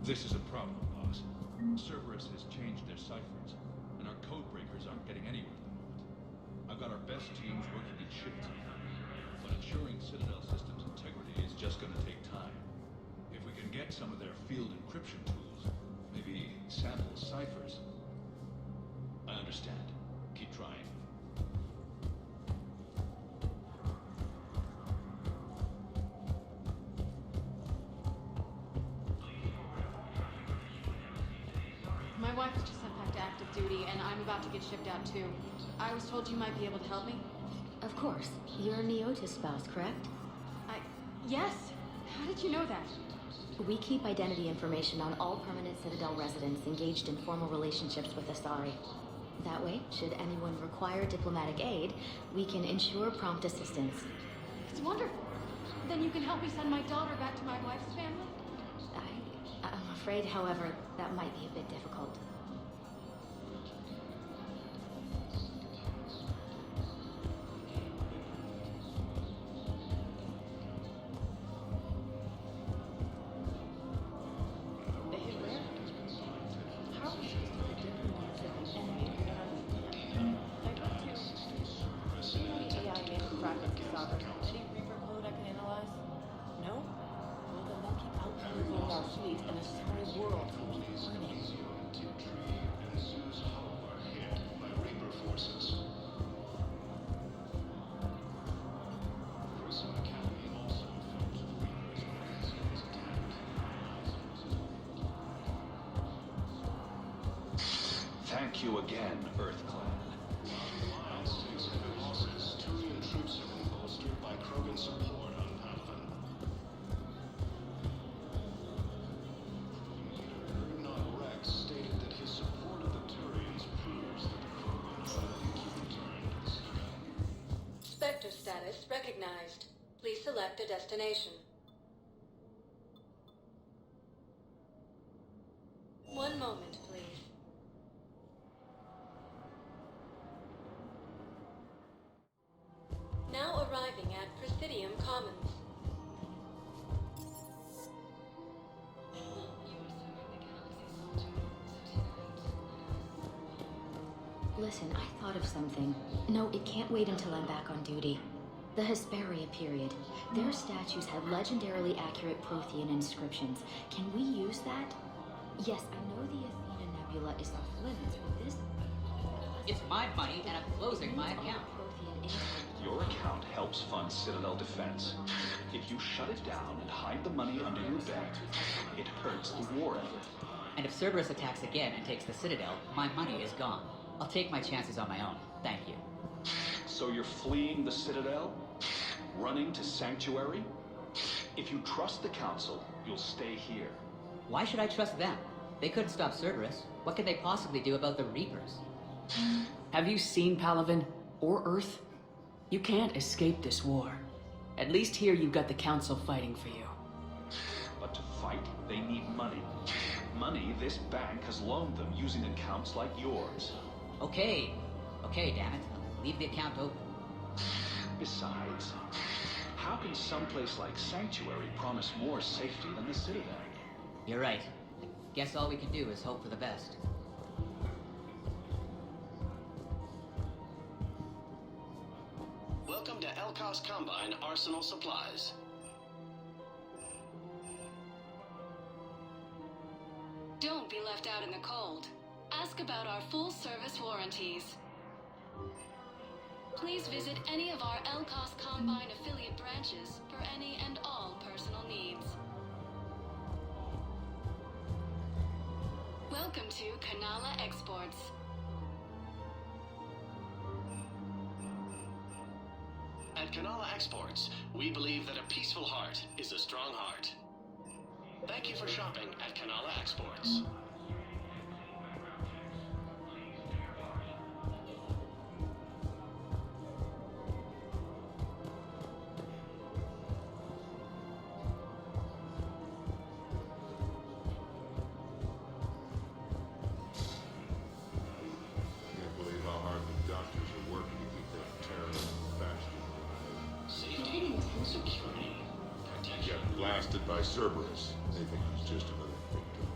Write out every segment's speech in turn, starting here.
This is a problem, boss. Cerberus has changed their ciphers, and our code breakers aren't getting anywhere at the moment. I've got our best teams working in shifts, but ensuring Citadel systems integrity is just going to take time. If we can get some of their field encryption tools, maybe sample ciphers. I understand. Keep trying. My wife was just sent back to active duty, and I'm about to get shipped out too. I was told you might be able to help me. Of course. You're Neota's spouse, correct? Yes? How did you know that? We keep identity information on all permanent Citadel residents engaged in formal relationships with Asari. That way, should anyone require diplomatic aid, we can ensure prompt assistance. It's wonderful. Then you can help me send my daughter back to my wife's family? I'm afraid, however, that might be a bit difficult. Thank you again, EarthClan. Turian troops have been bolstered by Krogan support on Palaven. Leader Rex stated that his support of the Turians proves that the Krogan are returned. Spectre status recognized. Please select a destination. 1 moment, please. Now arriving at Presidium Commons. Listen, I thought of something. No, it can't wait until I'm back on duty. The Hesperia period. Their statues have legendarily accurate Prothean inscriptions. Can we use that? Yes, I know the Athena Nebula is off limits, but this... It's my money, and I'm closing my account. Your account helps fund Citadel defense. If you shut it down and hide the money under your bed, it hurts the war effort. And if Cerberus attacks again and takes the Citadel, my money is gone. I'll take my chances on my own. Thank you. So you're fleeing the Citadel? Running to Sanctuary? If you trust the Council, you'll stay here. Why should I trust them? They couldn't stop Cerberus. What could they possibly do about the Reapers? Have you seen Palaven? Or Earth? You can't escape this war. At least here you've got the Council fighting for you. But to fight, they need money. Money this bank has loaned them using accounts like yours. Okay, damn it. Leave the account open. Besides, how can someplace like Sanctuary promise more safety than the Citadel? You're right. Guess all we can do is hope for the best. Welcome to Elkos Combine Arsenal Supplies. Don't be left out in the cold. Ask about our full-service warranties. Please visit any of our Elkos Combine affiliate branches for any and all personal needs. Welcome to Kanala Exports. At Kanala Exports, we believe that a peaceful heart is a strong heart. Thank you for shopping at Kanala Exports. Can't believe how hard the doctors are working to keep that terrorist bastard. Safety, security, protection. Got blasted by Cerberus. They think he's just another victim.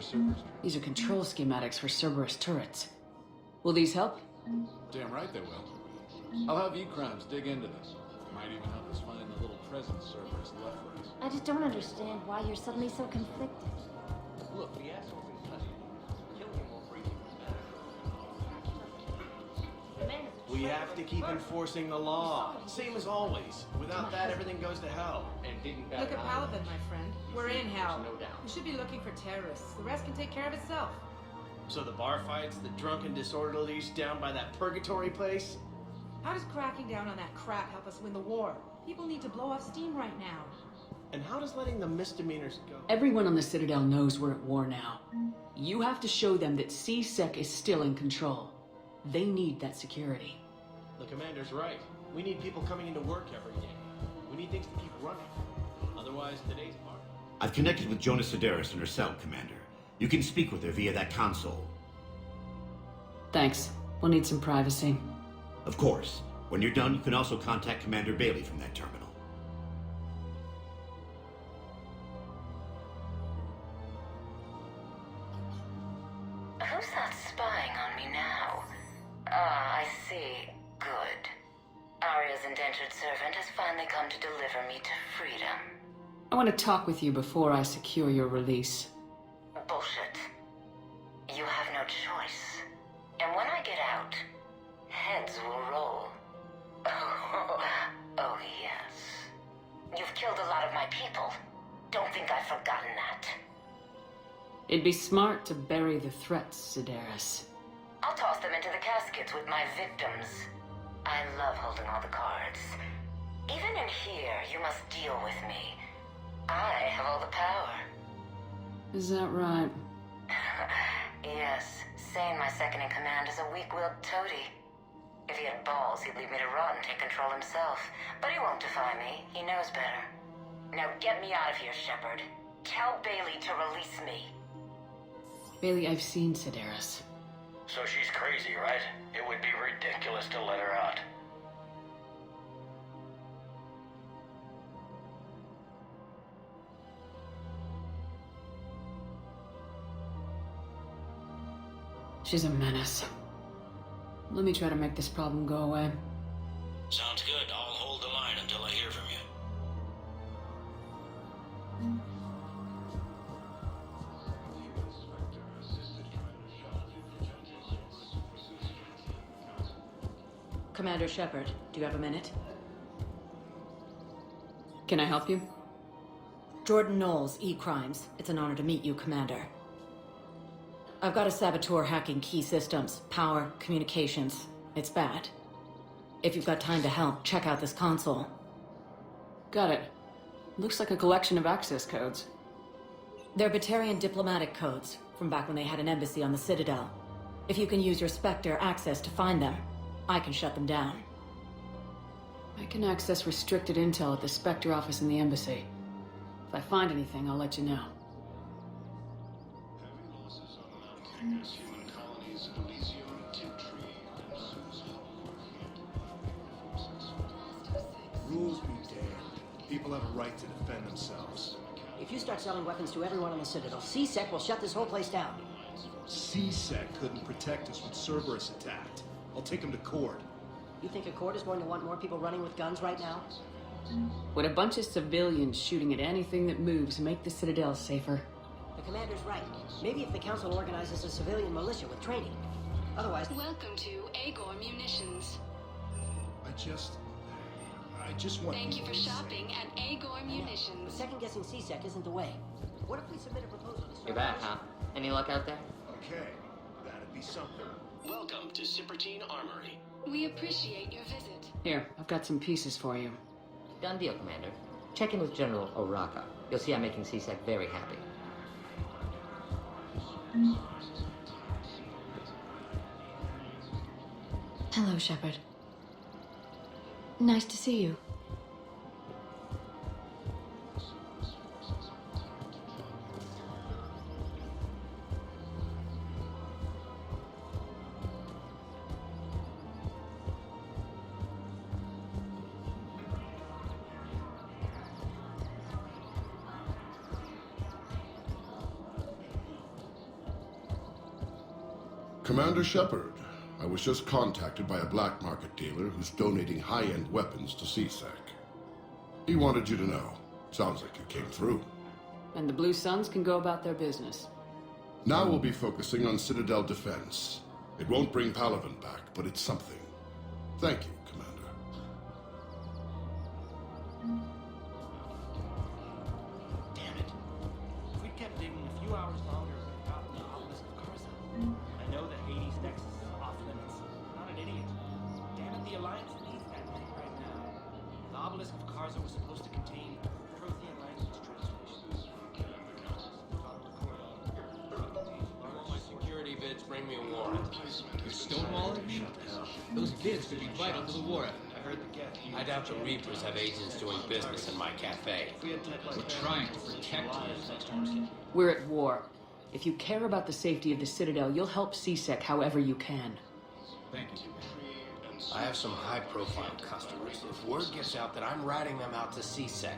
Cerberus? These are control schematics for Cerberus turrets. Will these help? Damn right they will. I'll have E-Crimes dig into this. Might even help us find the little present Cerberus left for us. I just don't understand why you're suddenly so conflicted. Look, the asshole's in custody. Killing him won't bring him back. We have to keep enforcing the law. Same as always. Without that, everything goes to hell. And didn't Look at Paladin, my friend. We're in hell. No doubt. We should be looking for terrorists. The rest can take care of itself. So the bar fights, the drunken disorderlies down by that purgatory place? How does cracking down on that crap help us win the war? People need to blow off steam right now. And how does letting the misdemeanors go? Everyone on the Citadel knows we're at war now. You have to show them that C-Sec is still in control. They need that security. The commander's right. We need people coming into work every day. We need things to keep running. Otherwise, today's party. I've connected with Jonas Sedaris and her cell, Commander. You can speak with her via that console. Thanks. We'll need some privacy. Of course. When you're done, you can also contact Commander Bailey from that terminal. Who's that spying on me now? Ah, I see. Good. Arya's indentured servant has finally come to deliver me to freedom. I want to talk with you before I secure your release. Bullshit. You have no choice. And when I get out, heads will roll. Oh, yes. You've killed a lot of my people. Don't think I've forgotten that. It'd be smart to bury the threats, Sedaris. I'll toss them into the caskets with my victims. I love holding all the cards. Even in here, you must deal with me. I have all the power. Is that right? Yes, Sane, my second-in-command, is a weak-willed toady. If he had balls, he'd leave me to rot and take control himself. But he won't defy me. He knows better. Now get me out of here, Shepard. Tell Bailey to release me. Bailey, I've seen Sedaris. So she's crazy, right? It would be ridiculous to let her out. She's a menace. Let me try to make this problem go away. Sounds good. I'll hold the line until I hear from you. Commander Shepard, do you have a minute? Can I help you? Jordan Knowles, E-Crimes. It's an honor to meet you, Commander. I've got a saboteur hacking key systems, power, communications. It's bad. If you've got time to help, check out this console. Got it. Looks like a collection of access codes. They're Batarian diplomatic codes, from back when they had an embassy on the Citadel. If you can use your Spectre access to find them, I can shut them down. I can access restricted intel at the Spectre office in the embassy. If I find anything, I'll let you know. Heavy losses are mounting as human colonies in Elysium, Tiptree, and Susan Rules be damned. People have a right to defend themselves. If you start selling weapons to everyone on the Citadel, C-Sec will shut this whole place down. C-Sec couldn't protect us when Cerberus attacked. I'll take him to court. You think a court is going to want more people running with guns right now? Would a bunch of civilians shooting at anything that moves make the Citadel safer? The commander's right. Maybe if the council organizes a civilian militia with training. Otherwise... Welcome to Agor Munitions. I just want... Thank you for shopping at Agor Munitions. Second-guessing C-Sec isn't the way. What if we submit a proposal to... You're back, huh? Any luck out there? Okay, that'd be something. Welcome to Cypertine Armory. We appreciate your visit. Here, I've got some pieces for you. Done deal, Commander. Check in with General Oraka. You'll see I'm making C-Sec very happy. Hello, Shepard. Nice to see you. Commander Shepard, I was just contacted by a black market dealer who's donating high-end weapons to CSEC. He wanted you to know. Sounds like you came through. And the Blue Suns can go about their business. Now we'll be focusing on Citadel defense. It won't bring Palavin back, but it's something. Thank you, Commander. Damn it. If we'd kept digging a few hours longer, we'd have gotten the obelisk of Karza. I know the Hades Nexus is off limits. I'm not an idiot. Damn it, the Alliance needs that thing right now. The obelisk of Karza was supposed to contain Prothean language translations. All my security bids bring me a warrant. You're stonewalling? Those bids could be vital to the war effort. I doubt the Reapers have agents doing business in my cafe. We're trying to protect you. We're at war. If you care about the safety of the Citadel, you'll help CSEC however you can. Thank you. I have some high-profile customers. If word gets out that I'm ratting them out to CSEC.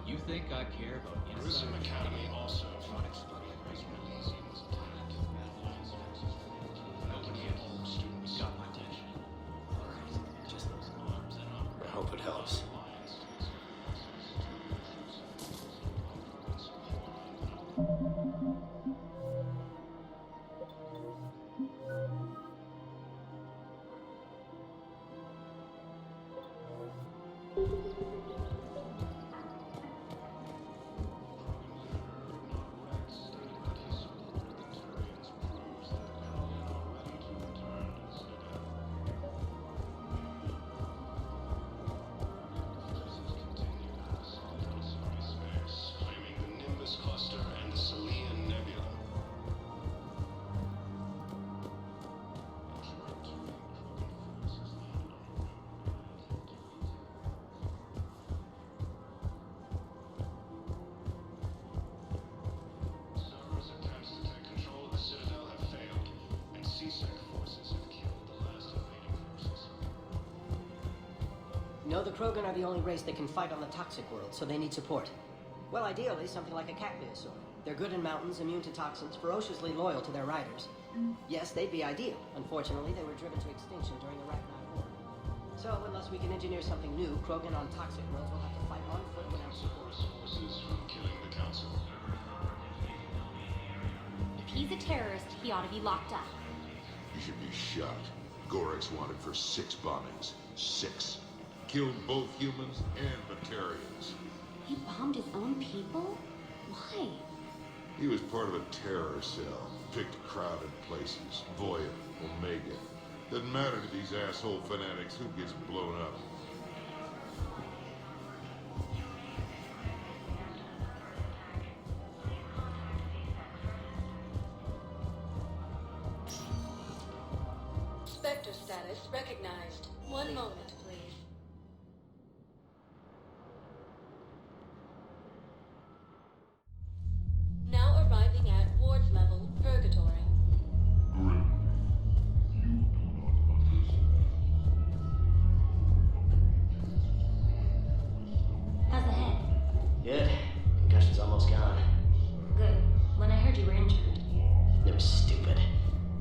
You think I care about inside? Academy also. Nobody at home students got my attention. I hope it helps. No, the Krogan are the only race that can fight on the toxic world, so they need support. Well, ideally, something like a cactuosaur. They're good in mountains, immune to toxins, ferociously loyal to their riders. Yes, they'd be ideal. Unfortunately, they were driven to extinction during the Ragnar War. So, unless we can engineer something new, Krogan on toxic worlds will have to fight on foot without support. Forces from killing the Council. If he's a terrorist, he ought to be locked up. He should be shot. Gorex wanted for 6 bombings. 6. Killed both humans and Batarians. He bombed his own people? Why? He was part of a terror cell. Picked crowded places. Voya, Omega. Doesn't matter to these asshole fanatics who gets blown up. Spectre status recognized. One moment, please. Now arriving at Ward's level, Purgatory. How's the head? Good. Concussion's almost gone. Good. When I heard you were injured. It was stupid.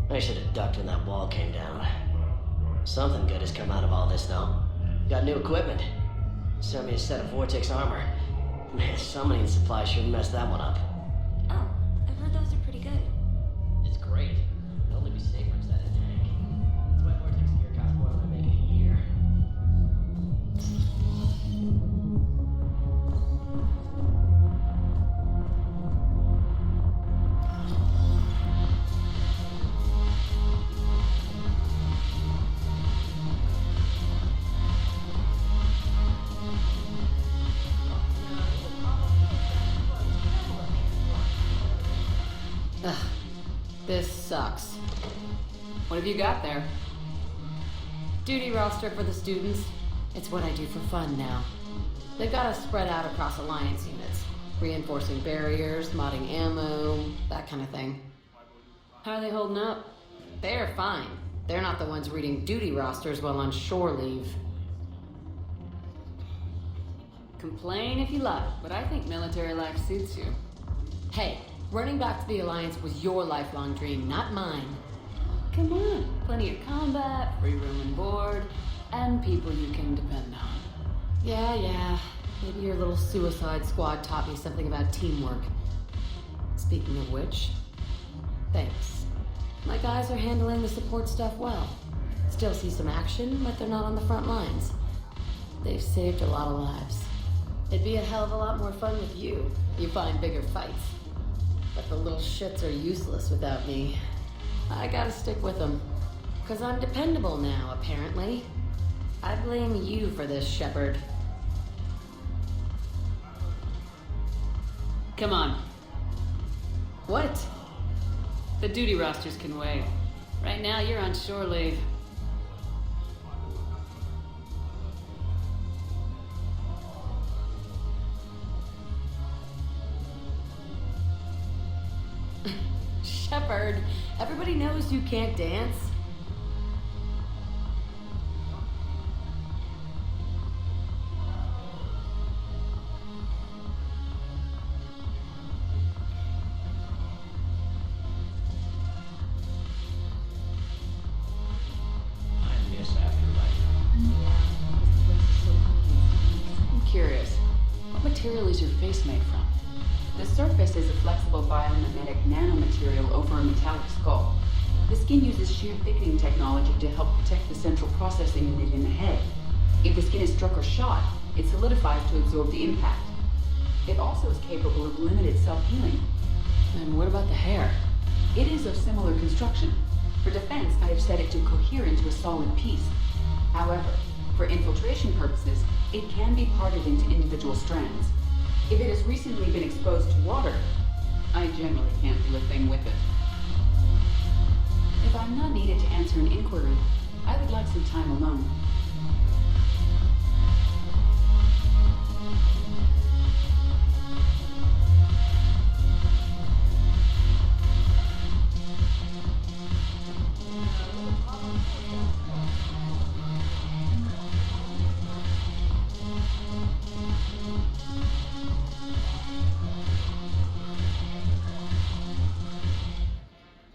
I should have ducked when that wall came down. Something good has come out of all this, though. Got new equipment. Sent me a set of Vortex armor. Man, summoning supply shouldn't mess that one up. Oh, I've heard those are pretty good. It's great. It'll only be safer inside a tank. That's why Vortex gear costs more than I make in a year. Ugh, this sucks. What have you got there? Duty roster for the students. It's what I do for fun now. They've got us spread out across Alliance units. Reinforcing barriers, modding ammo, that kind of thing. How are they holding up? They're fine. They're not the ones reading duty rosters while on shore leave. Complain if you like, but I think military life suits you. Hey, running back to the Alliance was your lifelong dream, not mine. Come on, plenty of combat, free room and board, and people you can depend on. Yeah. Maybe your little suicide squad taught me something about teamwork. Speaking of which, thanks. My guys are handling the support stuff well. Still see some action, but they're not on the front lines. They've saved a lot of lives. It'd be a hell of a lot more fun with you. You find bigger fights. But the little shits are useless without me. I gotta stick with them. 'Cause I'm dependable now, apparently. I blame you for this, Shepard. Come on. What? The duty rosters can wait. Right now, you're on shore leave. Shepard, everybody knows you can't dance. I'm curious, what material is your face made from? The surface is a flexible biomimetic nanomaterial over a metallic skull. The skin uses shear thickening technology to help protect the central processing unit in the head. If the skin is struck or shot, it solidifies to absorb the impact. It also is capable of limited self-healing. And what about the hair? It is of similar construction. For defense, I have set it to cohere into a solid piece. However, for infiltration purposes, it can be parted into individual strands. If it has recently been exposed to water, I generally can't do a thing with it. If I'm not needed to answer an inquiry, I would like some time alone.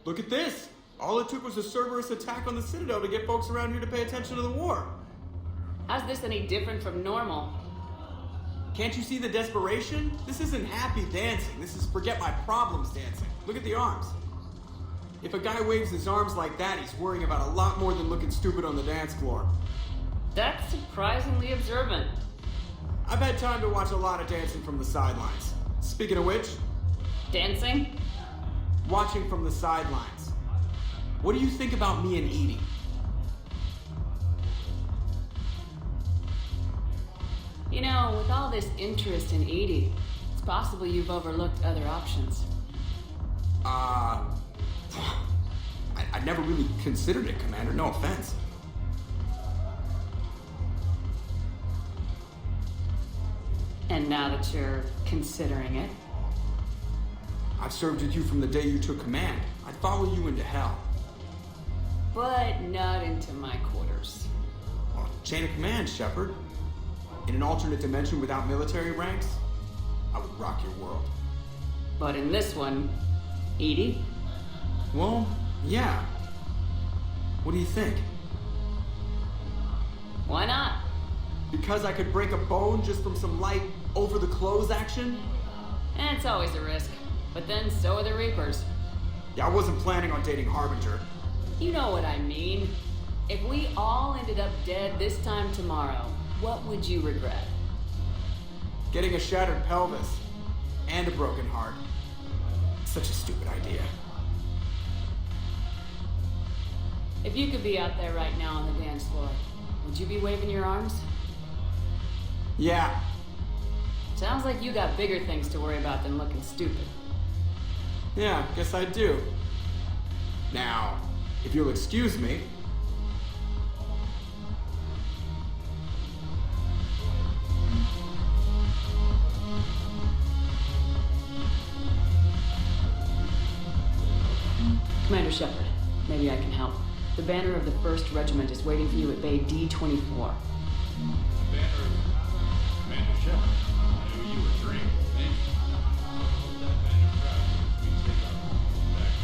Look at this! All it took was a Cerberus attack on the Citadel to get folks around here to pay attention to the war. How's this any different from normal? Can't you see the desperation? This isn't happy dancing. This is forget my problems dancing. Look at the arms. If a guy waves his arms like that, he's worrying about a lot more than looking stupid on the dance floor. That's surprisingly observant. I've had time to watch a lot of dancing from the sidelines. Speaking of which... Dancing? Watching from the sidelines. What do you think about me and Edie? You know, with all this interest in Edie, it's possible you've overlooked other options. I never really considered it, Commander. No offense. And now that you're considering it? I've served with you from the day you took command. I'd follow you into hell. But not into my quarters. Well, chain of command, Shepard. In an alternate dimension without military ranks, I would rock your world. But in this one, Edie? Well, yeah. What do you think? Why not? Because I could break a bone just from some light over-the-clothes action? It's always a risk. But then so are the Reapers. Yeah, I wasn't planning on dating Harbinger. You know what I mean. If we all ended up dead this time tomorrow, what would you regret? Getting a shattered pelvis. And a broken heart. Such a stupid idea. If you could be out there right now on the dance floor, would you be waving your arms? Yeah. Sounds like you got bigger things to worry about than looking stupid. Yeah, guess I do. Now, if you'll excuse me. Commander Shepard, maybe I can help. The banner of the 1st Regiment is waiting for you at Bay D-24. Banner of Commander Shepard. I knew you were dreaming. Thank you. Hold that banner proud as we take our home back.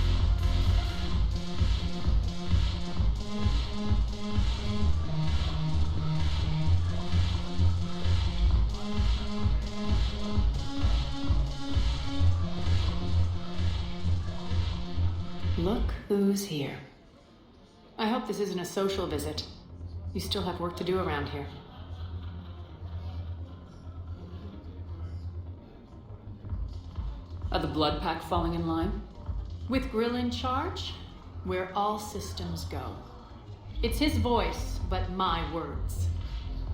Who's here? I hope this isn't a social visit. You still have work to do around here. Are the blood pack falling in line? With Grill in charge, where all systems go. It's his voice, but my words.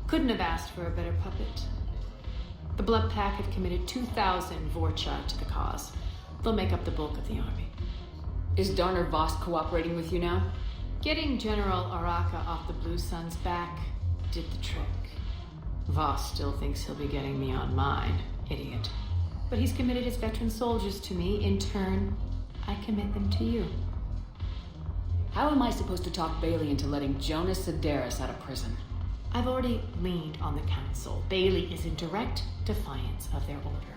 Couldn't have asked for a better puppet. The blood pack have committed 2,000 Vorcha to the cause. They'll make up the bulk of the army. Is Darner Voss cooperating with you now? Getting General Araka off the Blue Sun's back did the trick. Voss still thinks he'll be getting me on mine, idiot. But he's committed his veteran soldiers to me. In turn, I commit them to you. How am I supposed to talk Bailey into letting Jonas Sedaris out of prison? I've already leaned on the council. Bailey is in direct defiance of their order.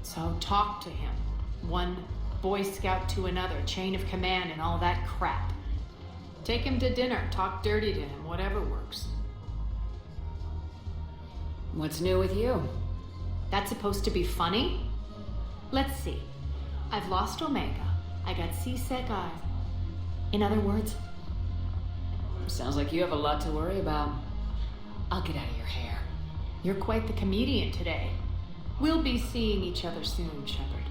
So talk to him. One Boy Scout to another, chain of command and all that crap. Take him to dinner, talk dirty to him, whatever works. What's new with you? That's supposed to be funny? Let's see. I've lost Omega. I got C-Sec eyes. In other words, sounds like you have a lot to worry about. I'll get out of your hair. You're quite the comedian today. We'll be seeing each other soon, Shepard.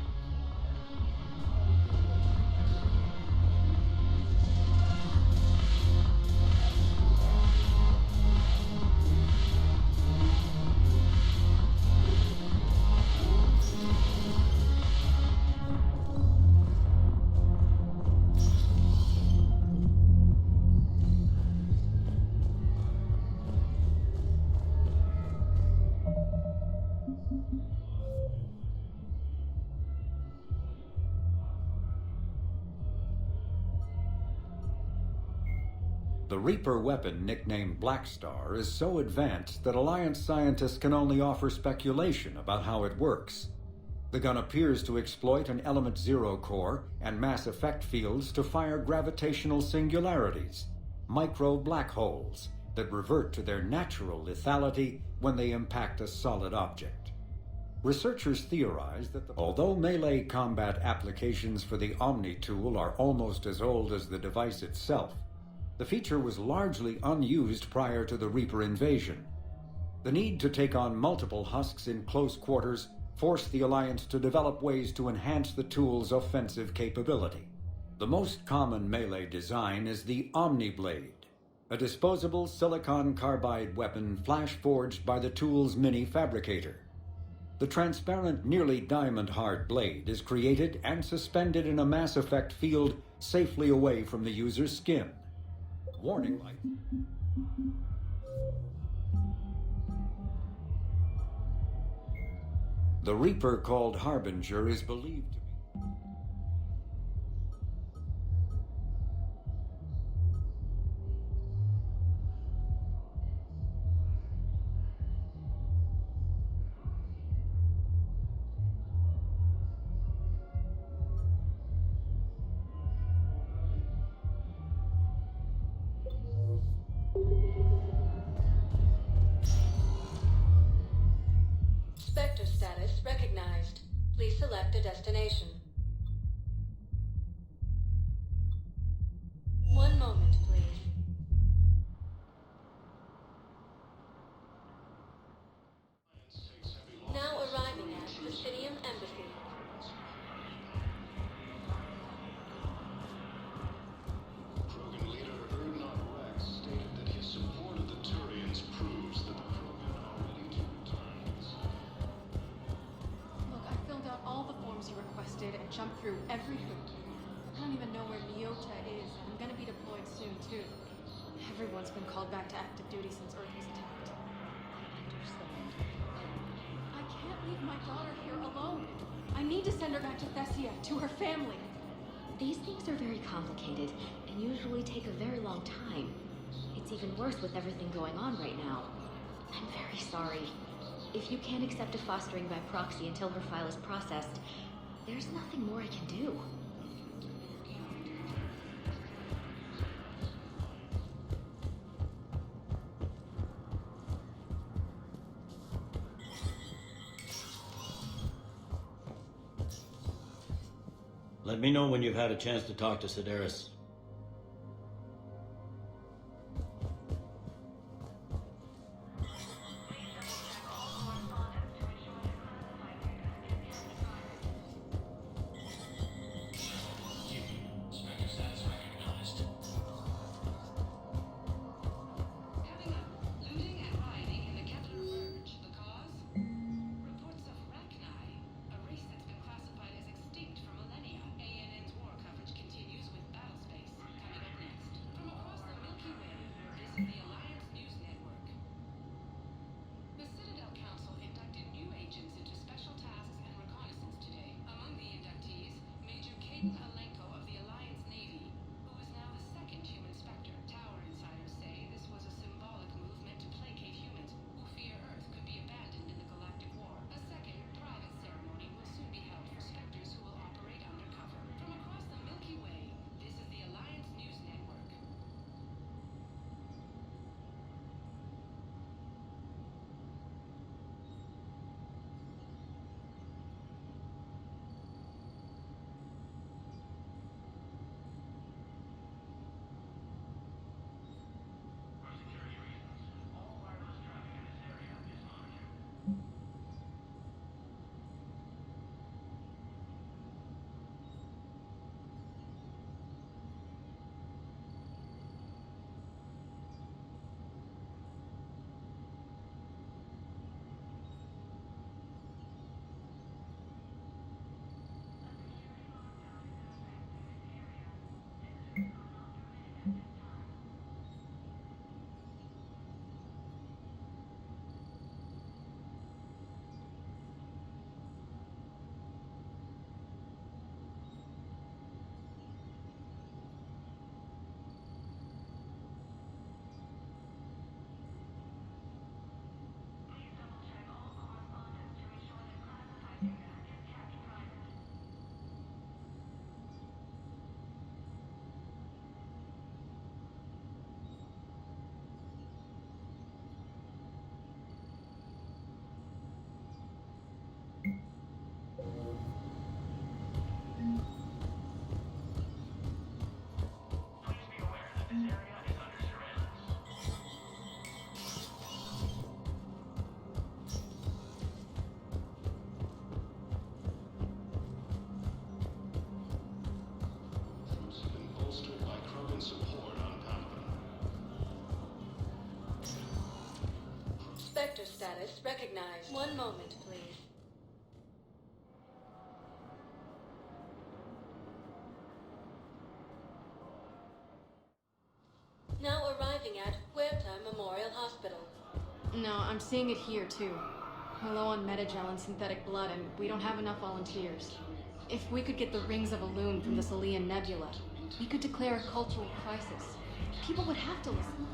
The Reaper weapon, nicknamed Black Star, is so advanced that Alliance scientists can only offer speculation about how it works. The gun appears to exploit an Element Zero core and mass effect fields to fire gravitational singularities, micro-black holes, that revert to their natural lethality when they impact a solid object. Researchers theorize that although melee combat applications for the Omni tool are almost as old as the device itself, the feature was largely unused prior to the Reaper invasion. The need to take on multiple husks in close quarters forced the Alliance to develop ways to enhance the tool's offensive capability. The most common melee design is the Omni-Blade, a disposable silicon carbide weapon flash-forged by the tool's mini-fabricator. The transparent, nearly diamond-hard blade is created and suspended in a mass effect field safely away from the user's skin. Warning light. The Reaper, called Harbinger, is believed to be... Spectre status recognized. Please select a destination. One moment, please. Now arriving at Presidium Embassy. Krogan leader Erdnot Rex stated that his support of the Turians proves that the Krogan are ready to return. Look, I filled out all the forms you requested and jumped through every hoop. I don't even know where Leota is, and I'm gonna be deployed soon, too. Everyone's been called back to active duty since Earth was attacked. I understand. I can't leave my daughter here alone. I need to send her back to Thessia, to her family. These things are very complicated and usually take a very long time. It's even worse with everything going on right now. I'm very sorry. If you can't accept a fostering by proxy until her file is processed, there's nothing more I can do. Let me know when you've had a chance to talk to Sedaris. Spectre status recognized. One moment, please. Now arriving at Huerta Memorial Hospital. No, I'm seeing it here too. We're low on metagel and synthetic blood, and we don't have enough volunteers. If we could get the rings of Elune from the Salian Nebula, we could declare a cultural crisis. People would have to listen.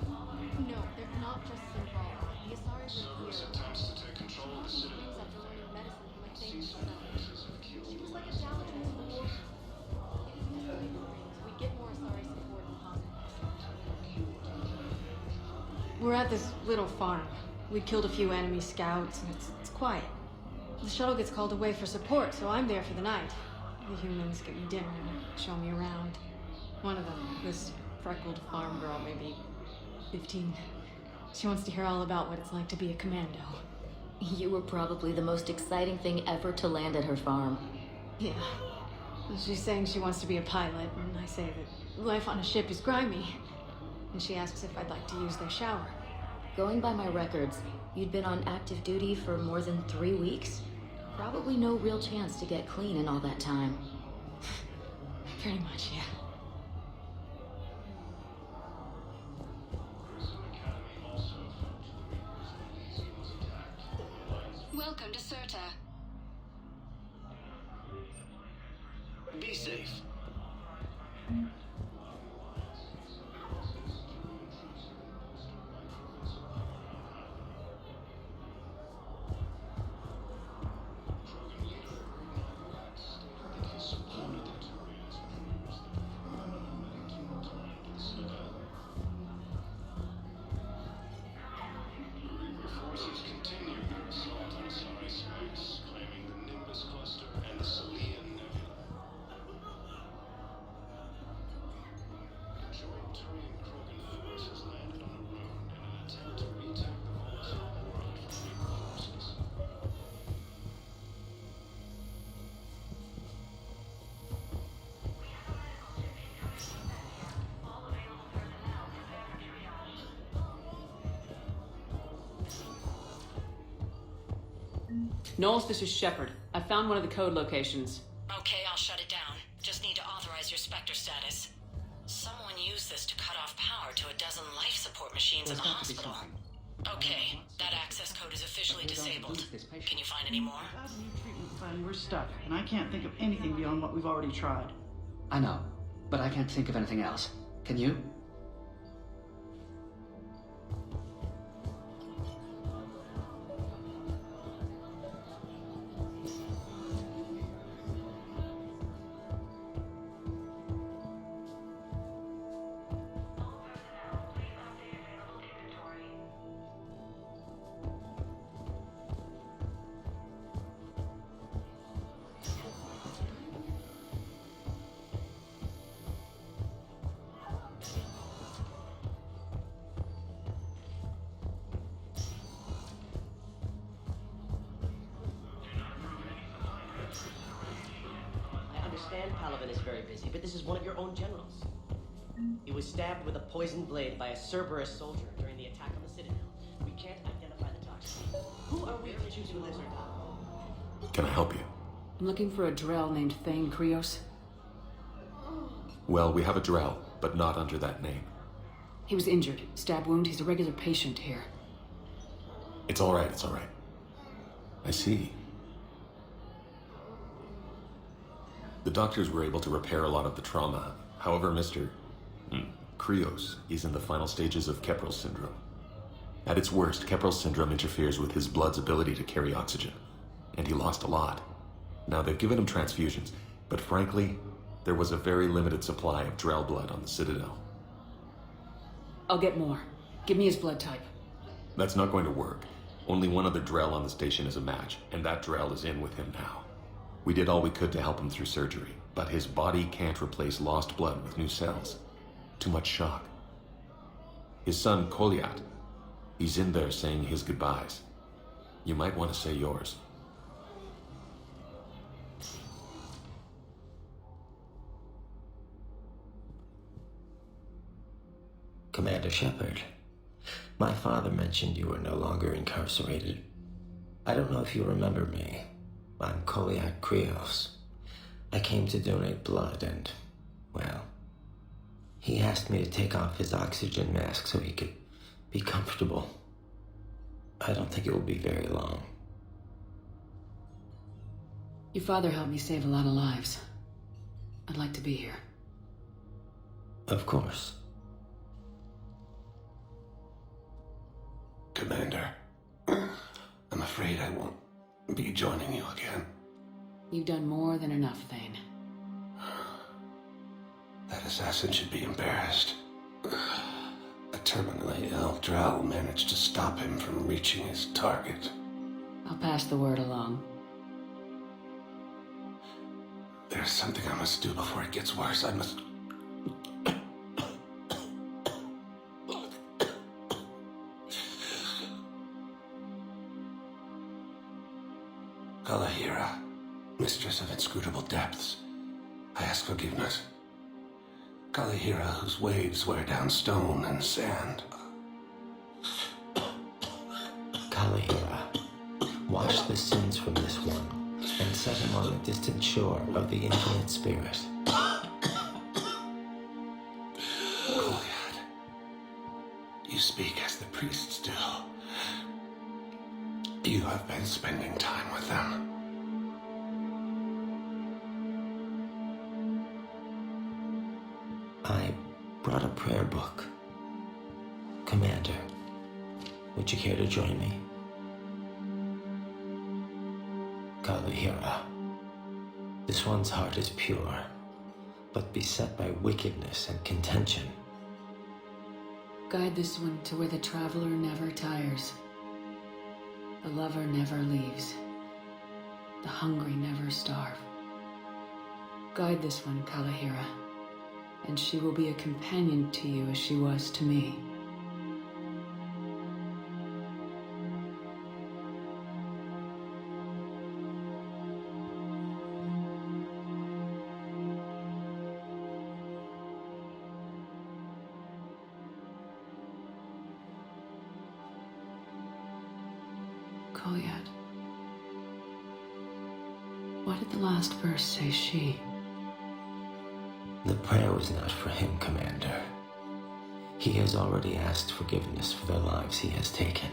No, they're not just symbolic. The Asari Cerberus attempts to take control of the Citadel. after learning medicine from a thing she was like a challenge to the war. We'd get more Asari support and positive. We're at this little farm. We killed a few enemy scouts, and it's quiet. The shuttle gets called away for support, so I'm there for the night. The humans get me dinner and show me around. One of them, this freckled farm girl, maybe 15. She wants to hear all about what it's like to be a commando. You were probably the most exciting thing ever to land at her farm. Yeah. She's saying she wants to be a pilot, and I say that life on a ship is grimy. And she asks if I'd like to use their shower. Going by my records, you'd been on active duty for more than 3 weeks. Probably no real chance to get clean in all that time. Pretty much, yeah. Welcome to Serta. Be safe. Knowles, this is Shepard. I found one of the code locations. Okay, I'll shut it down. Just need to authorize your Spectre status. Someone used this to cut off power to a dozen life support machines in the hospital. Okay, that access code is officially disabled. Can you find any more? Without a new treatment plan, we're stuck, and I can't think of anything beyond what we've already tried. I know, but I can't think of anything else. Can you? Paladin is very busy, but this is one of your own generals. He was stabbed with a poisoned blade by a Cerberus soldier during the attack on the Citadel. We can't identify the toxin. Who are we to choose who lives or dies? Can I help you? I'm looking for a Drell named Thane Krios. Well, we have a Drell, but not under that name. He was injured. Stab wound. He's a regular patient here. It's all right, it's all right. I see. The doctors were able to repair a lot of the trauma. However, Mr. Krios is in the final stages of Keprel syndrome. At its worst, Keprel syndrome interferes with his blood's ability to carry oxygen, and he lost a lot. Now, they've given him transfusions, but frankly, there was a very limited supply of Drell blood on the Citadel. I'll get more. Give me his blood type. That's not going to work. Only one other Drell on the station is a match, and that Drell is in with him now. We did all we could to help him through surgery, but his body can't replace lost blood with new cells. Too much shock. His son, Koliat, he's in there saying his goodbyes. You might want to say yours. Commander Shepard, my father mentioned you were no longer incarcerated. I don't know if you remember me. I'm Koliak Krios. I came to donate blood and, well, he asked me to take off his oxygen mask so he could be comfortable. I don't think it will be very long. Your father helped me save a lot of lives. I'd like to be here. Of course. Commander, I'm afraid I won't be joining you again. You've done more than enough, Thane. That assassin should be embarrassed. A terminally ill Drell managed to stop him from reaching his target. I'll pass the word along. There's something I must do before it gets worse. I must... Kalahira, mistress of inscrutable depths, I ask forgiveness. Kalahira, whose waves wear down stone and sand. Kalahira, wash the sins from this one, and set him on the distant shore of the infinite spirit. Koliad, you speak as the priests do. You have been spending time with them. I brought a prayer book. Commander, would you care to join me? Kalahira, this one's heart is pure, but beset by wickedness and contention. Guide this one to where the traveler never tires. The lover never leaves. The hungry never starve. Guide this one, Kalahira, and she will be a companion to you as she was to me. Koliad. Why did the last verse say she? The prayer was not for him, Commander. He has already asked forgiveness for the lives he has taken.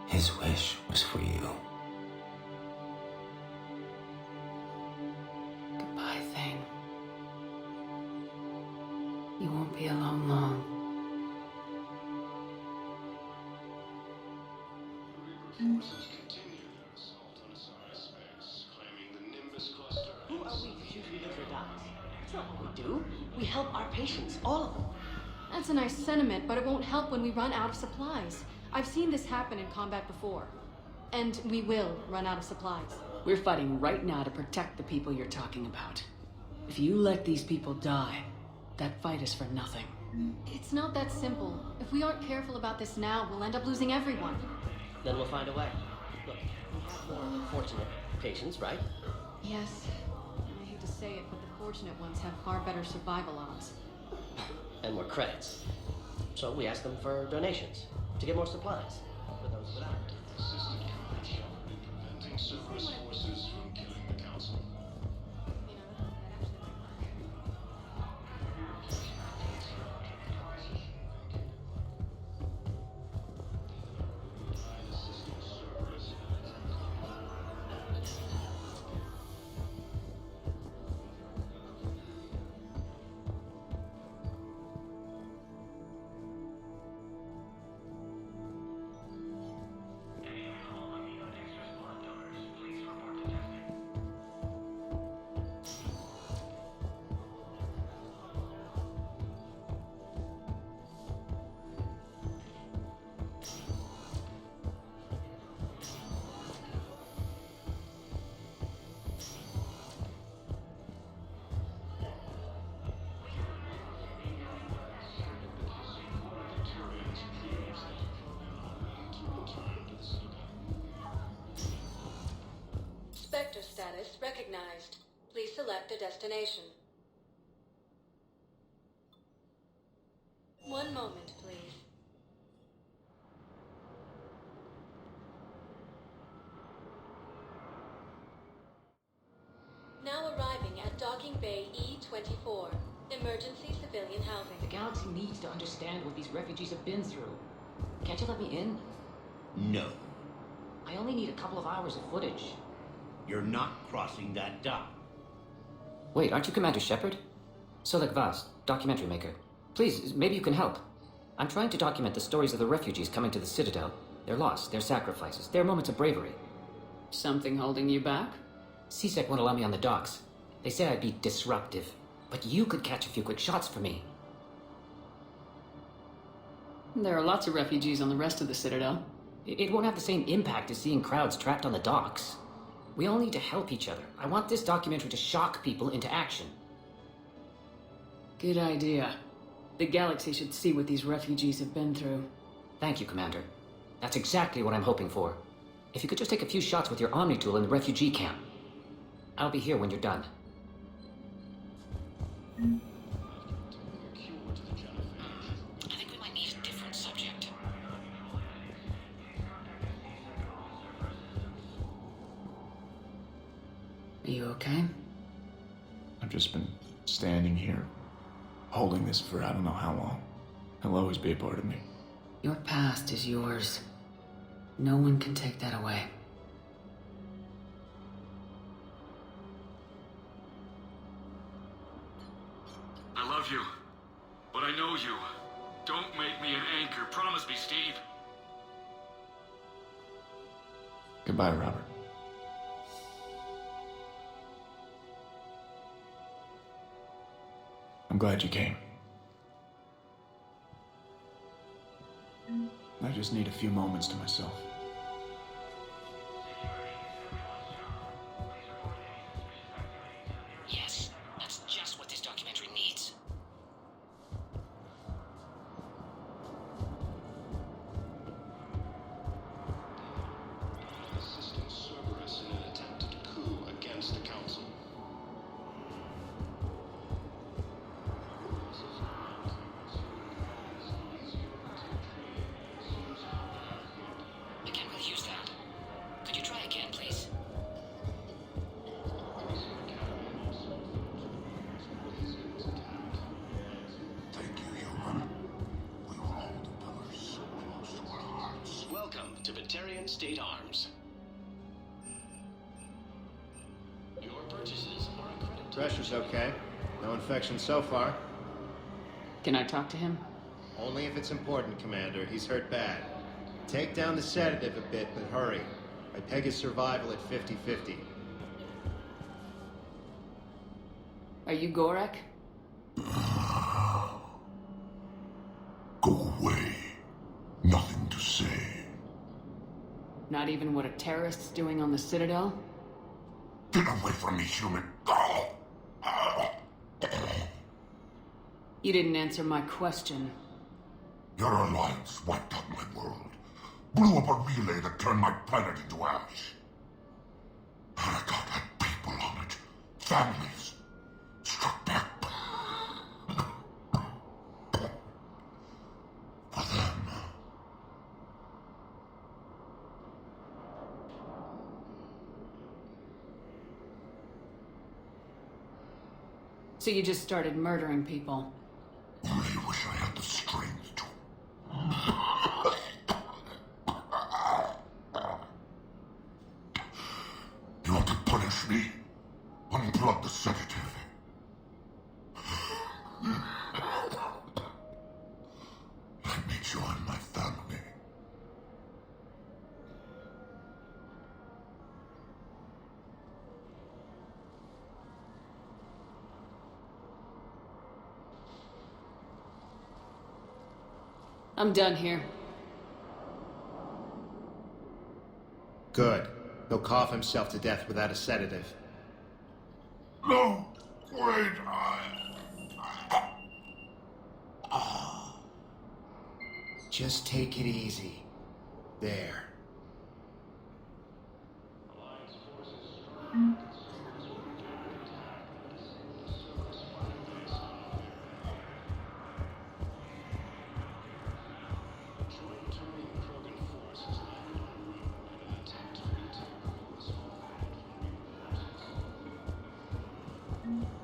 His wish was for you. Goodbye, Thane. You won't be alone long. Who are we to choose who lives or dies? That's not what we do. We help our patients, all of them. That's a nice sentiment, but it won't help when we run out of supplies. I've seen this happen in combat before. And we will run out of supplies. We're fighting right now to protect the people you're talking about. If you let these people die, that fight is for nothing. It's not that simple. If we aren't careful about this now, we'll end up losing everyone. Then we'll find a way. Look, we have more fortunate patients, right? Yes. I hate to say it, but the fortunate ones have far better survival odds. And more credits. So we ask them for donations to get more supplies for those without. Assistant Commander Shepard in preventing Cerberus forces from killing the Council. Spectre status recognized. Please select a destination. One moment, please. Now arriving at Docking Bay E-24. Emergency civilian housing. The galaxy needs to understand what these refugees have been through. Can't you let me in? No. I only need a couple of hours of footage. You're not crossing that dock. Wait, aren't you Commander Shepard? Solek Vaz, documentary maker. Please, maybe you can help. I'm trying to document the stories of the refugees coming to the Citadel. Their loss, their sacrifices, their moments of bravery. Something holding you back? CSEC won't allow me on the docks. They say I'd be disruptive. But you could catch a few quick shots for me. There are lots of refugees on the rest of the Citadel. It won't have the same impact as seeing crowds trapped on the docks. We all need to help each other. I want this documentary to shock people into action. Good idea. The galaxy should see what these refugees have been through. Thank you, Commander. That's exactly what I'm hoping for. If you could just take a few shots with your Omni tool in the refugee camp. I'll be here when you're done. I think we might need a different subject. Are you okay? I've just been standing here, holding this for I don't know how long. It'll always be a part of me. Your past is yours. No one can take that away. I love you, but I know you. Don't make me an anchor. Promise me, Steve. Goodbye, Robert. I'm glad you came. I just need a few moments to myself. Yes, that's just what this documentary needs. Assisting Cerberus in an attempted coup against the Council. The United States Arms. Your purchases are a credit to... Pressure's okay. No infection so far. Can I talk to him? Only if it's important, Commander. He's hurt bad. Take down the sedative a bit, but hurry. I peg his survival at 50-50. Are you Gorek? Go away. Nothing to say. Not even what a terrorist's doing on the Citadel? Get away from me, human. You didn't answer my question. Your alliance wiped out my world. Blew up a relay that turned my planet into ash. Aragog had people on it. Families. Struck back. For them. So you just started murdering people? Only wish I had the strength to. You want to punish me? Unplug the sedative. Let me join my family. I'm done here. Good. He'll cough himself to death without a sedative. No! Wait, Just take it easy. There.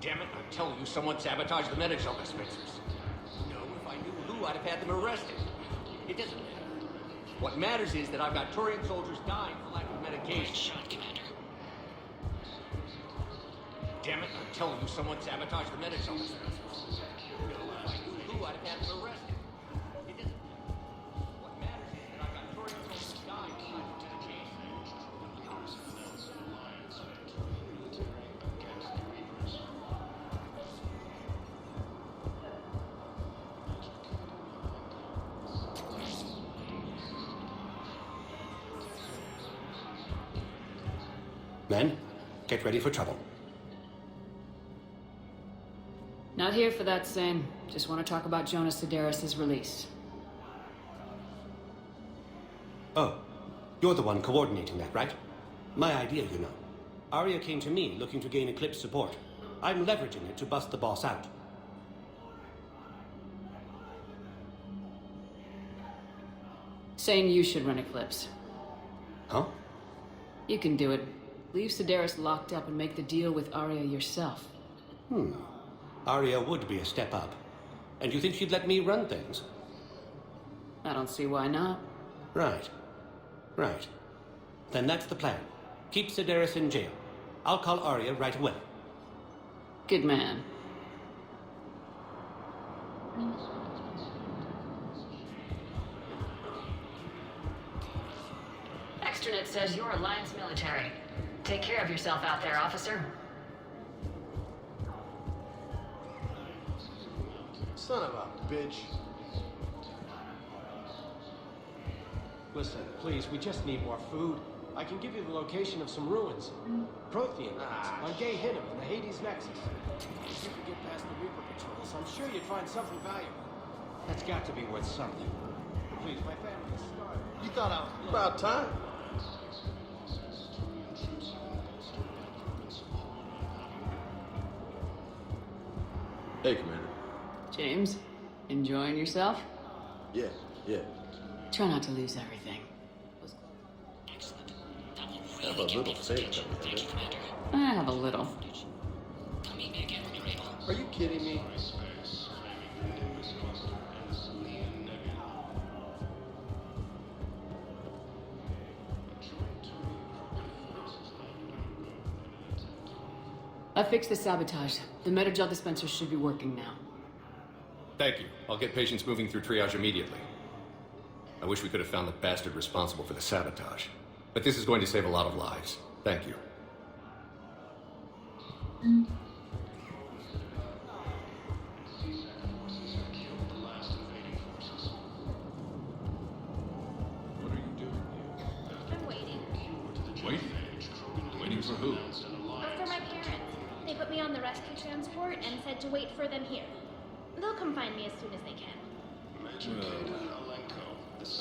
Damn it, I'm telling you, someone sabotaged the medical dispensers. No, if I knew who, I'd have had them arrested. It doesn't matter. What matters is that I've got Turian soldiers dying for lack of medication. Great shot, Commander. Damn it, I'm telling you, someone sabotaged the medical dispensers. No, if I knew who, I'd have had them arrested. It doesn't matter. What matters is that I've got Turian soldiers dying for lack of medication. Men, get ready for trouble. Not here for that, Sane. Just want to talk about Jonas Sedaris' release. Oh, you're the one coordinating that, right? My idea, you know. Arya came to me looking to gain Eclipse support. I'm leveraging it to bust the boss out. Saying you should run Eclipse. Huh? You can do it. Leave Sedaris locked up and make the deal with Arya yourself. Arya would be a step up. And you think she'd let me run things? I don't see why not. Right. Right. Then that's the plan. Keep Sedaris in jail. I'll call Arya right away. Good man. Extranet says you're Alliance military. Take care of yourself out there, officer. Son of a bitch. Listen, please, we just need more food. I can give you the location of some ruins. Prothean on Gay Hinnom in the Hades Nexus. If you could get past the Reaper patrols, I'm sure you'd find something valuable. That's got to be worth something. Please, my family is starving. You thought I was... About time. Hey, Commander. James, enjoying yourself? Yeah. Try not to lose everything. Excellent. That will Have really a get little people's faith, attention. Thank you, Commander. I have a little. Come meet me again when you're able. Are you kidding me? I fixed the sabotage. The Metagel dispenser should be working now. Thank you. I'll get patients moving through triage immediately. I wish we could have found the bastard responsible for the sabotage. But this is going to save a lot of lives. Thank you. I'm waiting. Waiting? Waiting for who? For my parents. They put me on the rescue transport and said to wait for them here. They'll come find me as soon as they can.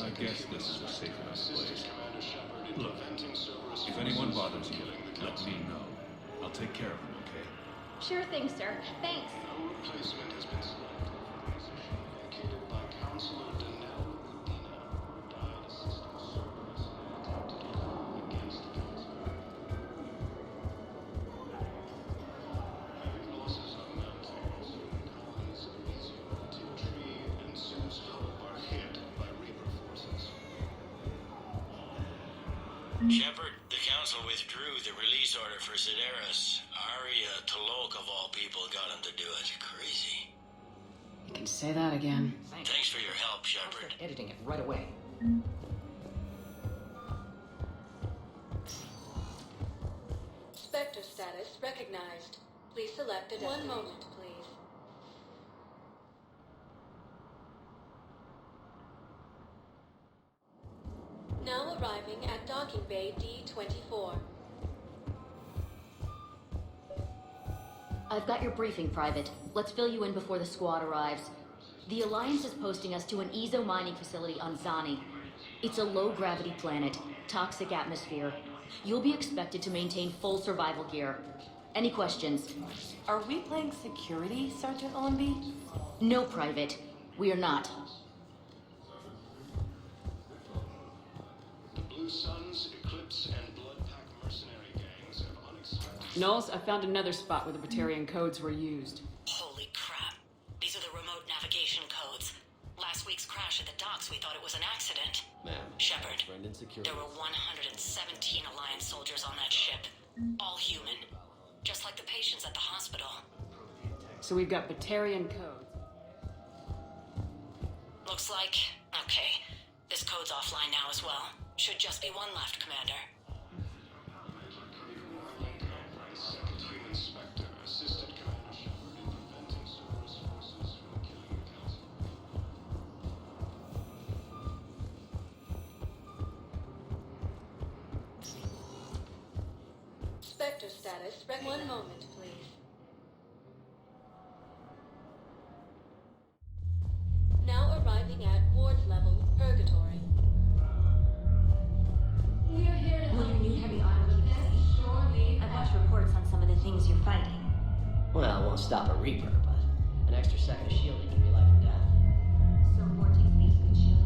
I guess this is a safe enough place. Look, if anyone bothers you, let me know. I'll take care of them, okay? Sure thing, sir. Thanks. Shepard, the Council withdrew the release order for Sedaris. Arya Talok, of all people, got him to do it. Crazy. You can say that again. Thanks for your help, Shepard. Editing it right away. Spectre status recognized. Please select a destination. 1 moment, please. Now arriving at docking bay D-24. I've got your briefing, Private. Let's fill you in before the squad arrives. The Alliance is posting us to an Ezo mining facility on Zani. It's a low-gravity planet, toxic atmosphere. You'll be expected to maintain full survival gear. Any questions? Are we playing security, Sergeant Allenby? No, Private. We are not. The Blue Suns, Eclipse, and Bloodpack mercenary gangs have unexpected... Knowles, I found another spot where the Batarian codes were used. Holy crap. These are the remote navigation codes. Last week's crash at the docks, we thought it was an accident. Ma'am, Shepard, Brendan Security. there were 117 Alliance soldiers on that ship. All human. Just like the patients at the hospital. So we've got Batarian codes. Looks like... Okay. This code's offline now as well. Should just be one left, Commander. Human Spectre assisted Commander Shepard in preventing Cerberus forces from killing the Council. Spectre status recognized. 1 moment, please. Now arriving at ward level, Purgatory. We're here to help you heavy armor. I've watched reports on some of the things you're fighting. Well, it won't stop a Reaper, but an extra second of shielding can be life or death. So Vortex makes good shield.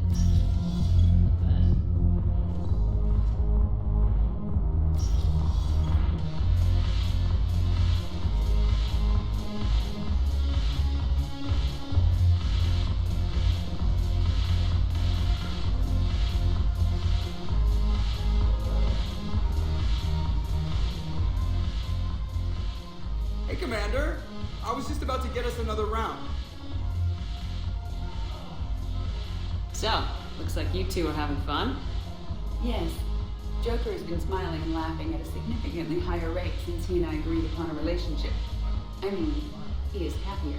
Hey, Commander. I was just about to get us another round. So, looks like you two are having fun. Yes. Joker has been smiling and laughing at a significantly higher rate since he and I agreed upon a relationship. I mean, he is happier.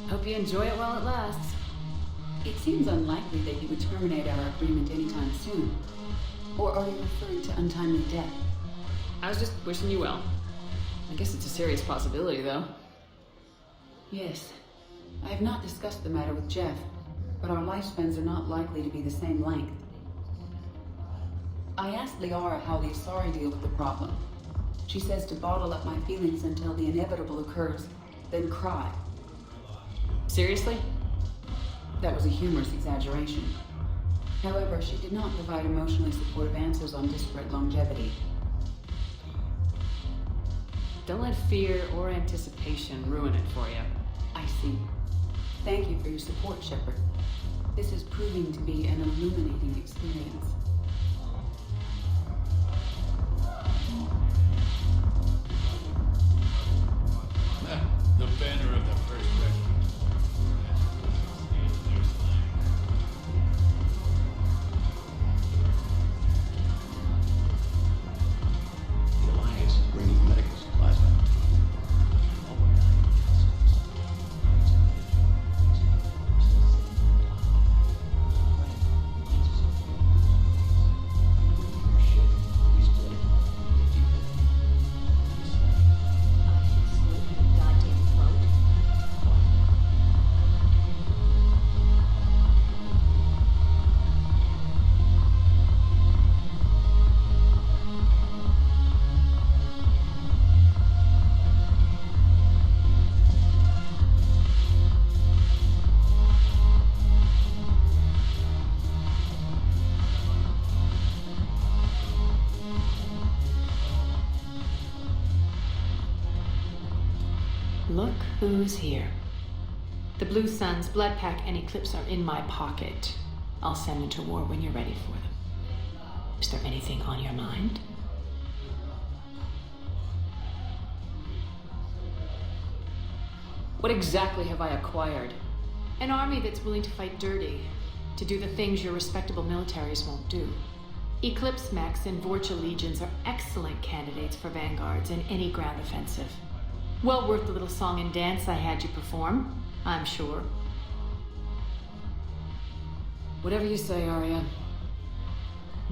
Hope you enjoy it while it lasts. It seems unlikely that you would terminate our agreement anytime soon. Or are you referring to untimely death? I was just wishing you well. I guess it's a serious possibility, though. Yes. I have not discussed the matter with Jeff, but our lifespans are not likely to be the same length. I asked Liara how the Asari deal with the problem. She says to bottle up my feelings until the inevitable occurs, then cry. Seriously? That was a humorous exaggeration. However, she did not provide emotionally supportive answers on disparate longevity. Don't let fear or anticipation ruin it for you. I see. Thank you for your support, Shepard. This is proving to be an illuminating experience. The banner of the first regiment. The Alliance is bringing medical supplies back. Look who's here. The Blue Suns, Blood Pack, and Eclipse are in my pocket. I'll send them to war when you're ready for them. Is there anything on your mind? What exactly have I acquired? An army that's willing to fight dirty, to do the things your respectable militaries won't do. Eclipse Mechs and Vorcha Legions are excellent candidates for vanguards in any ground offensive. Well worth the little song and dance I had you perform, I'm sure. Whatever you say, Arya.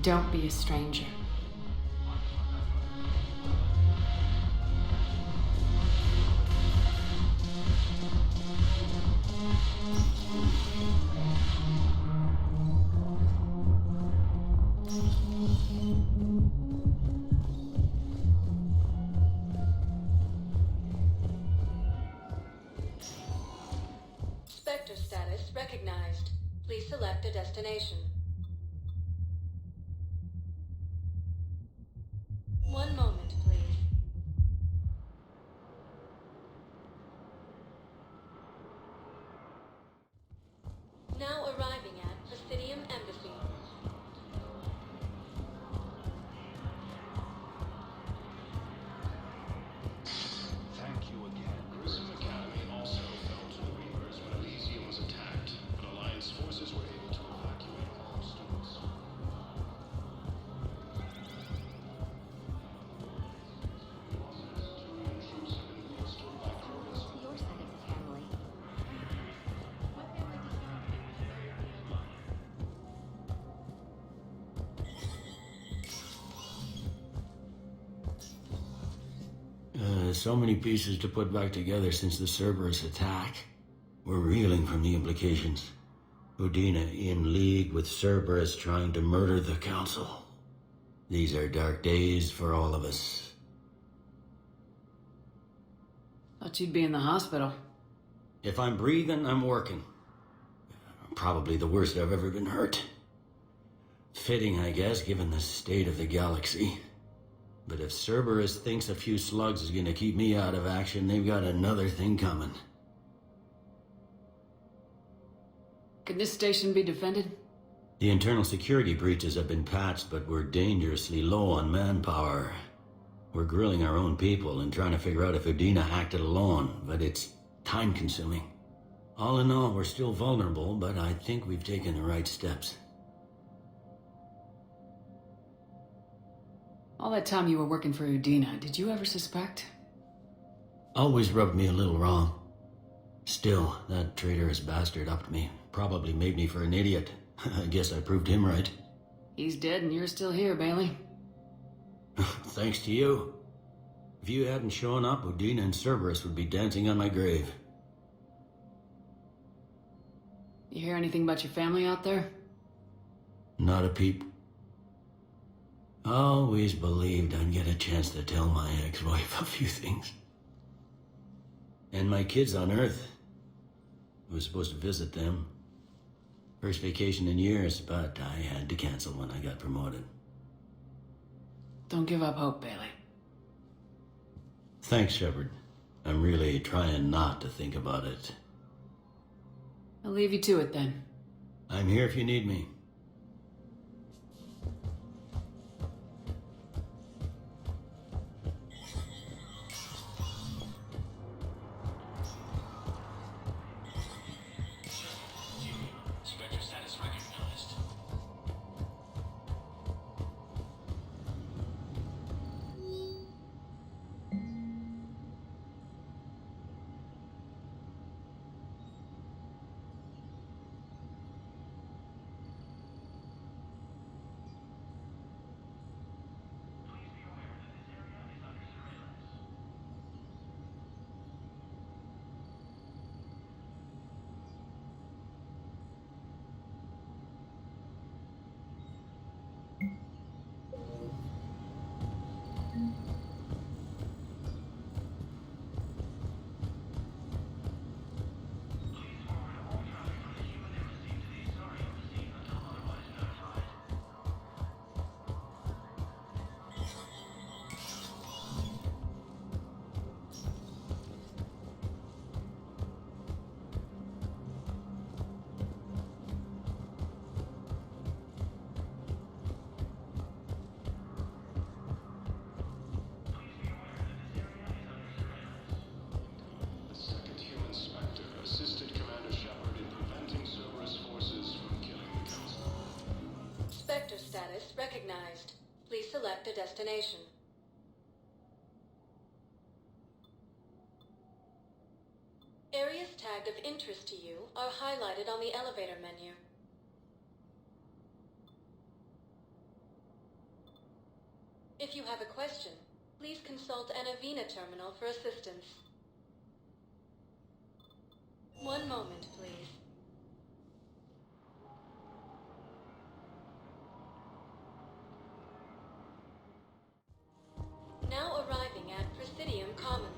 Don't be a stranger. Spectre status recognized. Please select a destination. 1 moment, please. Now arriving at Presidium Embassy. Thank you again. Grissom Academy also fell to the Reapers when Elysium was attacked, but Alliance forces were able to evacuate all students. Your side of the family. So many pieces to put back together since the Cerberus attack. We're reeling from the implications. Udina in league with Cerberus trying to murder the Council. These are dark days for all of us. Thought you'd be in the hospital. If I'm breathing, I'm working. Probably the worst I've ever been hurt. Fitting, I guess, given the state of the galaxy. But if Cerberus thinks a few slugs is gonna keep me out of action, they've got another thing coming. Can this station be defended? The internal security breaches have been patched, but we're dangerously low on manpower. We're grilling our own people and trying to figure out if Udina acted alone, but it's time-consuming. All in all, we're still vulnerable, but I think we've taken the right steps. All that time you were working for Udina, did you ever suspect? Always rubbed me a little wrong. Still, that traitorous bastard upped me. Probably made me for an idiot. I guess I proved him right. He's dead and you're still here, Bailey. Thanks to you. If you hadn't shown up, Udina and Cerberus would be dancing on my grave. You hear anything about your family out there? Not a peep. Always believed I'd get a chance to tell my ex-wife a few things. And my kids on Earth. I was supposed to visit them. First vacation in years, but I had to cancel when I got promoted. Don't give up hope, Bailey. Thanks, Shepard. I'm really trying not to think about it. I'll leave you to it then. I'm here if you need me. Spectre status recognized. Assisted Commander Shepard in preventing Cerberus forces from killing the Council. Spectre status recognized. Please select a destination. Areas tagged of interest to you are highlighted on the elevator menu. If you have a question, please consult an Avena terminal for assistance. One moment, please. Now arriving at Presidium Commons.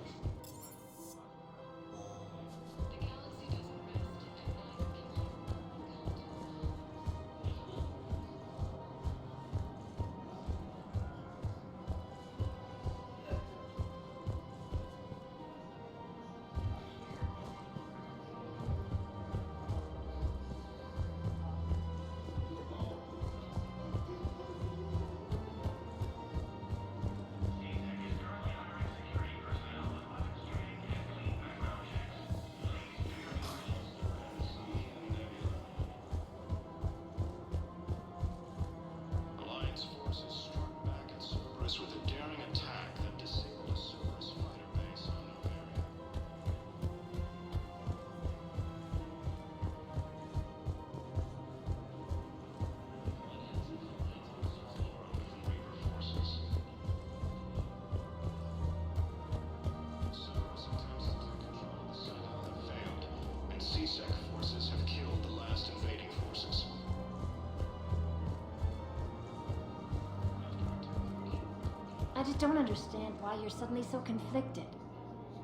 Alliance forces struck back at Cerberus with a daring attack that disabled a Cerberus fighter base on Novaria. Reaper forces. Cerberus attempts to take control of the Citadel have failed, and CSEC forces have killed the last invading forces. I just don't understand why you're suddenly so conflicted.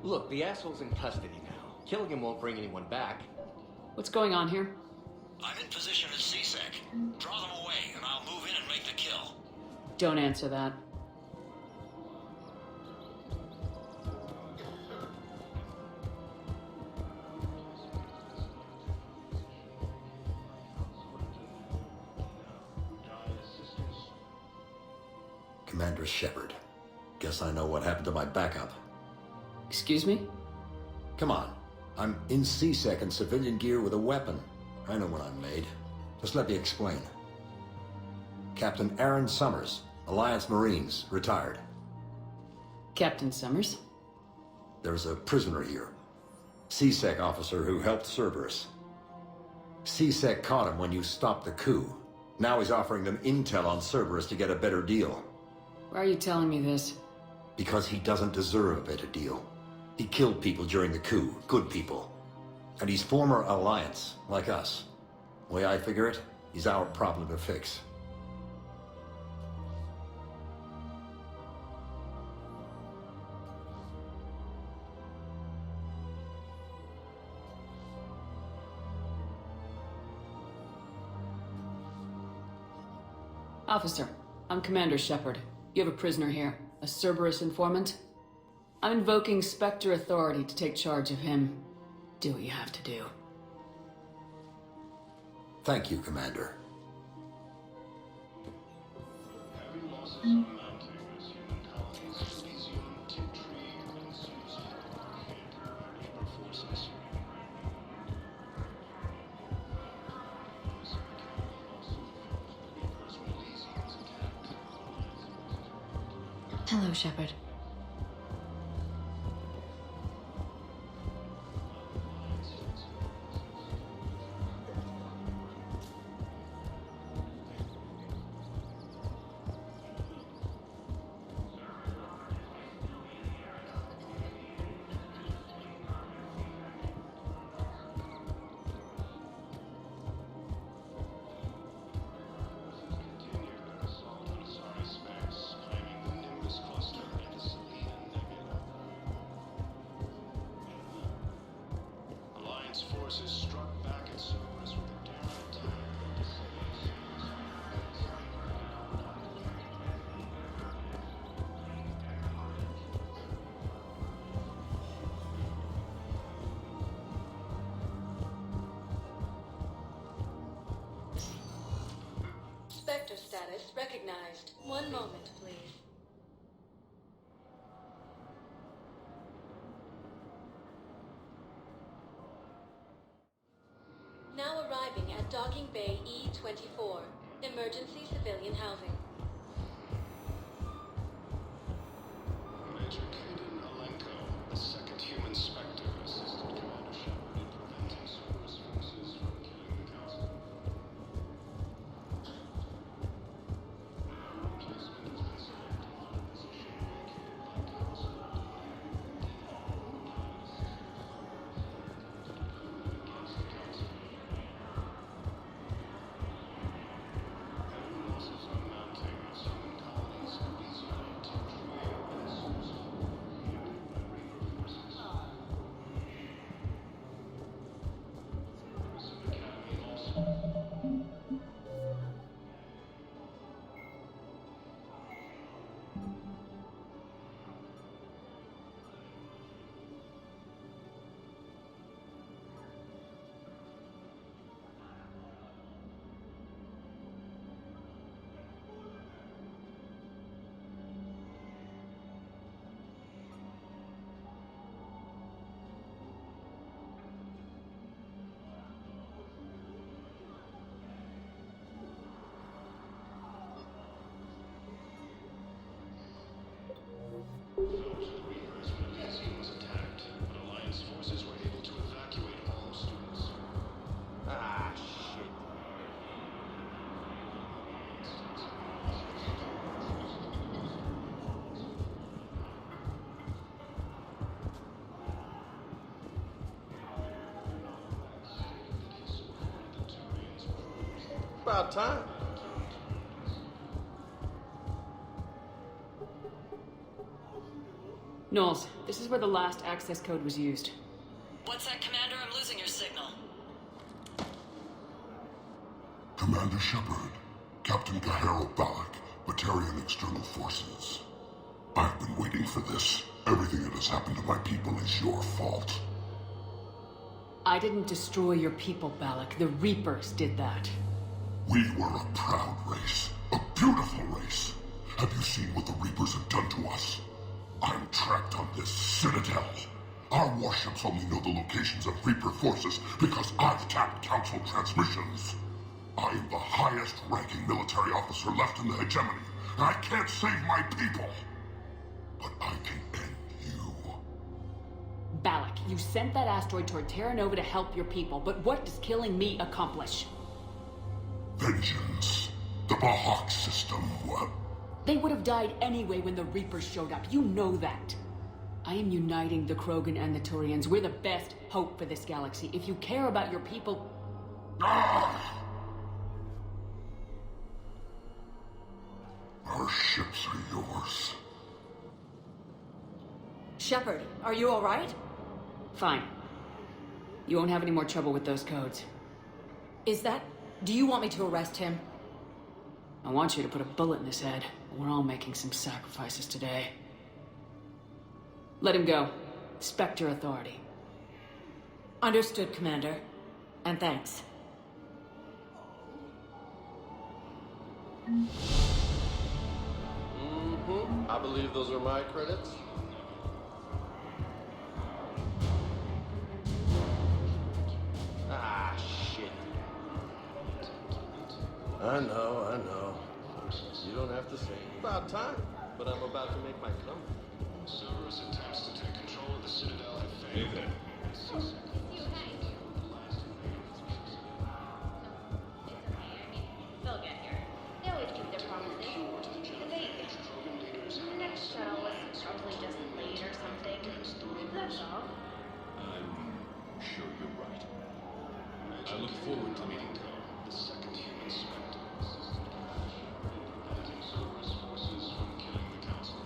Look, the asshole's in custody now. Killing him won't bring anyone back. What's going on here? I'm in position at CSEC. Draw them away, and I'll move in and make the kill. Don't answer that. Commander Shepard. Guess I know what happened to my backup. Excuse me? Come on. I'm in CSEC in civilian gear with a weapon. I know what I'm made. Just let me explain. Captain Aaron Summers, Alliance Marines, retired. Captain Summers? There's a prisoner here. CSEC officer who helped Cerberus. CSEC caught him when you stopped the coup. Now he's offering them intel on Cerberus to get a better deal. Why are you telling me this? Because he doesn't deserve a better deal. He killed people during the coup, good people. And he's former Alliance, like us. The way I figure it, he's our problem to fix. Officer, I'm Commander Shepard. You have a prisoner here, a Cerberus informant. I'm invoking Spectre authority to take charge of him. Do what you have to do. Thank you, Commander. Heavy losses are mounting as human colonies Elysium, Tiptree, and Susan are hit by Reaper forces. Hello, Shepard. Forces struck back at Cerberus with a daring attack. Spectre status recognized. One moment, please. Now arriving at Docking Bay E-24, emergency civilian housing. Major Kaden Alenko, the second human Spectre, assisted Commander Shepard in preventing Cerberus forces from killing the Council. Placement has been selected for the position vacated by Council. Against the Council. Heavy losses are mounting as human colonies Elysium, Tiptree, and Susan are hit by Reaper forces. Cerberus Academy lost. Reapers when Elysium was attacked, but Alliance forces were able to evacuate all students. Ah, shit. About time. Knowles, this is where the last access code was used. What's that, Commander? I'm losing your signal. Commander Shepard, Captain Kahero Balak, Batarian External Forces. I've been waiting for this. Everything that has happened to my people is your fault. I didn't destroy your people, Balak. The Reapers did that. We were a proud race. A beautiful race. Have you seen what the Reapers have done to us? I'm trapped on this citadel. Our warships only know the locations of Reaper forces because I've tapped Council transmissions. I am the highest-ranking military officer left in the hegemony, and I can't save my people. But I can end you. Balak, you sent that asteroid toward Terra Nova to help your people, but what does killing me accomplish? Vengeance. The Bahak system, what? They would have died anyway when the Reapers showed up. You know that. I am uniting the Krogan and the Turians. We're the best hope for this galaxy. If you care about your people... Ah! Our ships are yours. Shepard, are you all right? Fine. You won't have any more trouble with those codes. Is that... Do you want me to arrest him? I want you to put a bullet in his head. We're all making some sacrifices today. Let him go. Spectre Authority. Understood, Commander. And thanks. I believe those are my credits. Ah, shit. I know. You don't have to say. About time, but I'm about to make my comeback. Cerberus attempts to take control of the Citadel have failed. Hey there. They'll get here. They always keep their promises. The next shuttle was probably just late or something. That's all. I'm sure you're right. I look forward to meeting the second human spectre. Preventing Cerberus forces from killing the Council.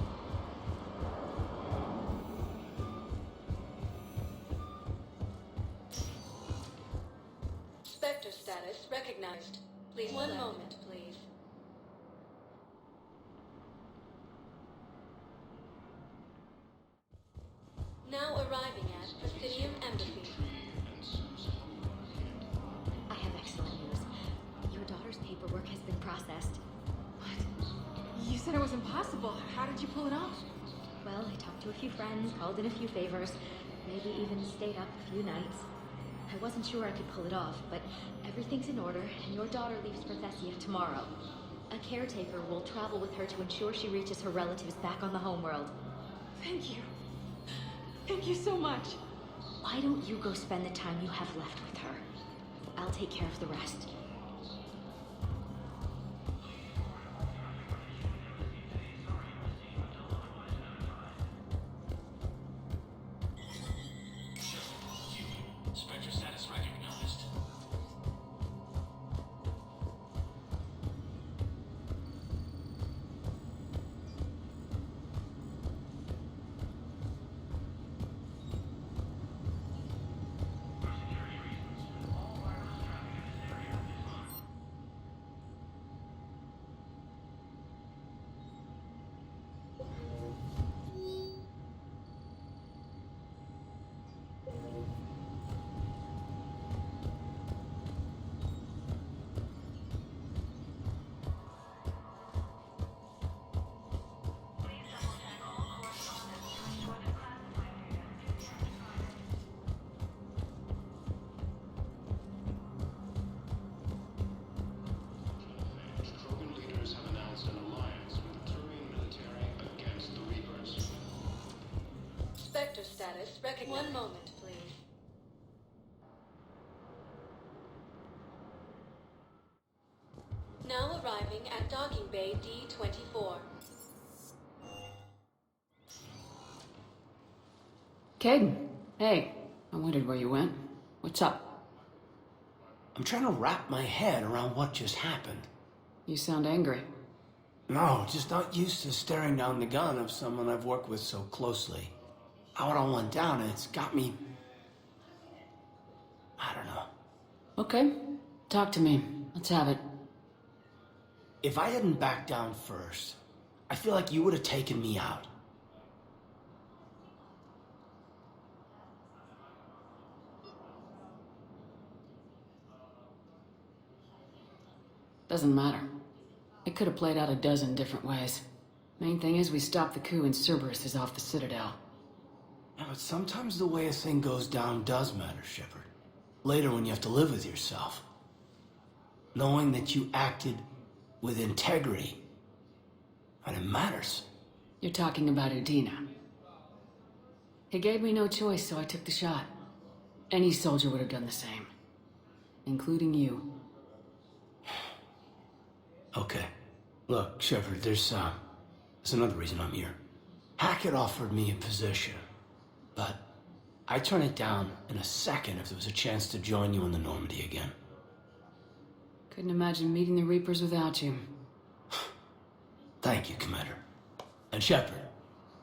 Spectre status recognized. Please one moment, please. Now arriving at Presidium Embassy. I have excellent news. Your daughter's paperwork has been processed. You said it was impossible. How did you pull it off? Well, I talked to a few friends, called in a few favors, maybe even stayed up a few nights. I wasn't sure I could pull it off, but everything's in order, and your daughter leaves for Thessia tomorrow. A caretaker will travel with her to ensure she reaches her relatives back on the homeworld. Thank you. Thank you so much. Why don't you go spend the time you have left with her? I'll take care of the rest. Spectre status recognized. Spectre status recognized. One moment, please. Now arriving at Docking Bay D-24. Caden, hey. I wondered where you went. What's up? I'm trying to wrap my head around what just happened. You sound angry. No, just not used to staring down the gun of someone I've worked with so closely. How it all went down, it's got me... I don't know. Okay. Talk to me. Let's have it. If I hadn't backed down first, I feel like you would have taken me out. Doesn't matter. It could have played out a dozen different ways. Main thing is we stopped the coup and Cerberus is off the Citadel. Yeah, but sometimes the way a thing goes down does matter, Shepard. Later when you have to live with yourself. Knowing that you acted with integrity. And it matters. You're talking about Udina. He gave me no choice, so I took the shot. Any soldier would have done the same. Including you. Okay. Look, Shepard, there's another reason I'm here. Hackett offered me a position, but I'd turn it down in a second if there was a chance to join you in the Normandy again. Couldn't imagine meeting the Reapers without you. Thank you, Commander. And Shepard,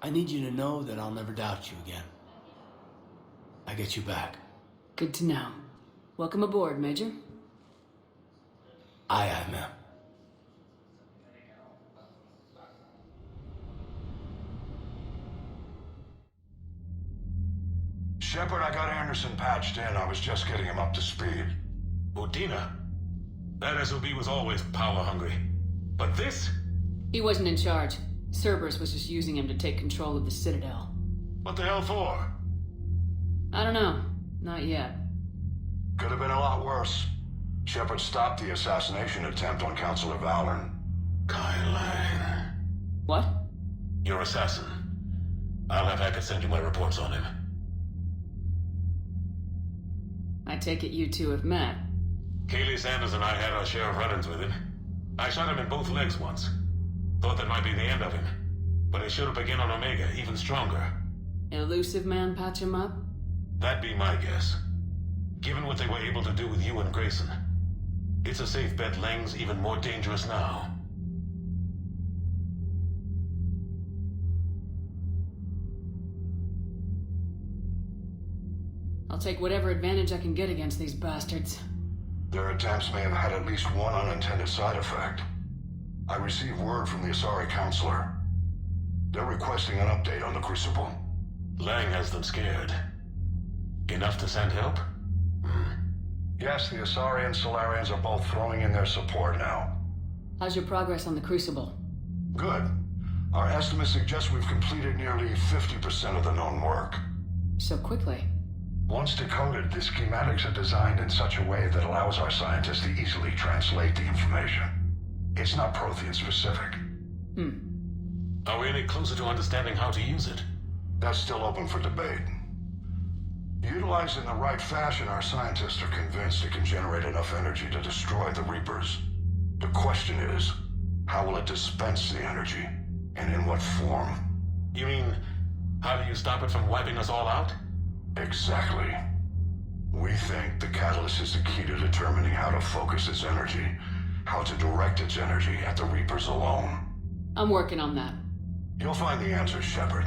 I need you to know that I'll never doubt you again. I get you back. Good to know. Welcome aboard, Major. Aye, aye, ma'am. Shepard, I got Anderson patched in. I was just getting him up to speed. Udina? That SOB was always power hungry. But this? He wasn't in charge. Cerberus was just using him to take control of the Citadel. What the hell for? I don't know. Not yet. Could have been a lot worse. Shepard stopped the assassination attempt on Counselor Valoran. Kai Lang. What? Your assassin. I'll have Hackett send you my reports on him. I take it you two have met. Kaylee Sanders and I had our share of run-ins with him. I shot him in both legs once. Thought that might be the end of him. But he showed up again on Omega, even stronger. Elusive man patch him up? That'd be my guess. Given what they were able to do with you and Grayson, it's a safe bet Lang's even more dangerous now. I'll take whatever advantage I can get against these bastards. Their attempts may have had at least one unintended side effect. I received word from the Asari Counselor. They're requesting an update on the Crucible. Lang has them scared. Enough to send help? Yes, the Asari and Solarians are both throwing in their support now. How's your progress on the Crucible? Good. Our estimates suggest we've completed nearly 50% of the known work. So quickly? Once decoded, the schematics are designed in such a way that allows our scientists to easily translate the information. It's not Prothean specific. Are we any closer to understanding how to use it? That's still open for debate. Utilized in the right fashion, our scientists are convinced it can generate enough energy to destroy the Reapers. The question is, how will it dispense the energy, and in what form? You mean, how do you stop it from wiping us all out? Exactly. We think the catalyst is the key to determining how to focus its energy, how to direct its energy at the Reapers alone. I'm working on that. You'll find the answers, Shepard.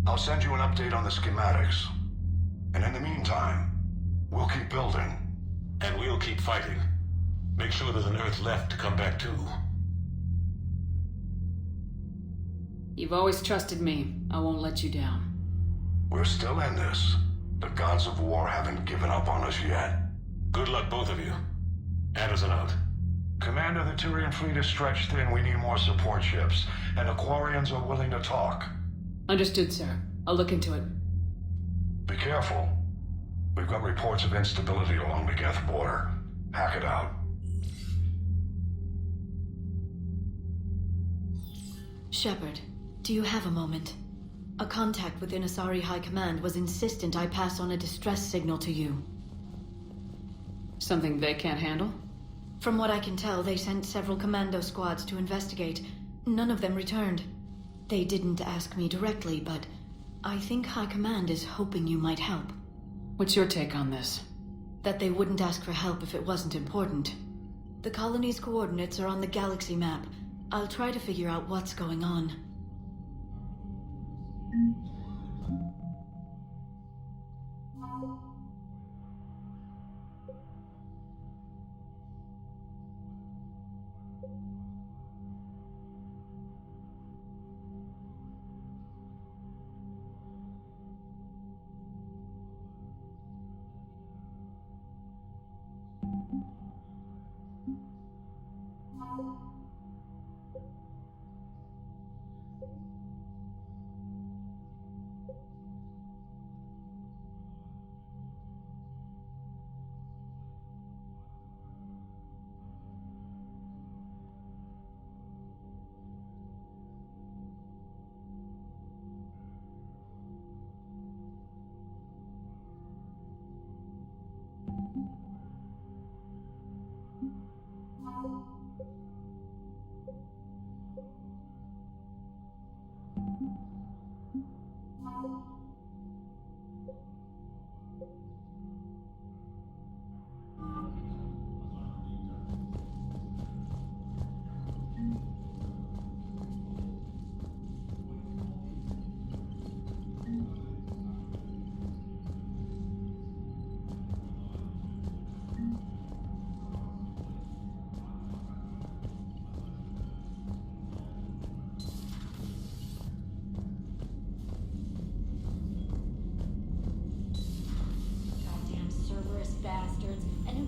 I'll send you an update on the schematics. And in the meantime, we'll keep building. And we'll keep fighting. Make sure there's an Earth left to come back to. You've always trusted me. I won't let you down. We're still in this. The gods of war haven't given up on us yet. Good luck, both of you. Anderson out. Commander, the Turian fleet is stretched thin. We need more support ships. And the Quarians are willing to talk. Understood, sir. I'll look into it. Be careful. We've got reports of instability along the Geth border. Hack it out. Shepard, do you have a moment? A contact within Asari High Command was insistent I pass on a distress signal to you. Something they can't handle? From what I can tell, they sent several commando squads to investigate. None of them returned. They didn't ask me directly, but I think High Command is hoping you might help. What's your take on this? That they wouldn't ask for help if it wasn't important. The colony's coordinates are on the galaxy map. I'll try to figure out what's going on.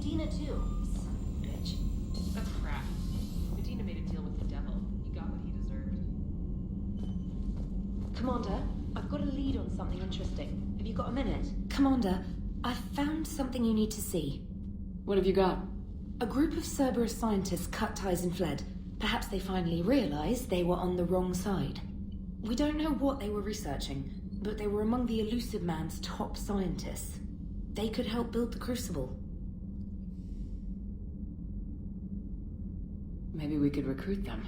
Udina too. Son of a bitch. That's crap. Medina made a deal with the devil. Commander, I've got a lead on something interesting. Have you got a minute? Commander, I've found something you need to see. What have you got? A group of Cerberus scientists cut ties and fled. Perhaps they finally realized they were on the wrong side. We don't know what they were researching, but they were among the Elusive Man's top scientists. They could help build the Crucible. Maybe we could recruit them.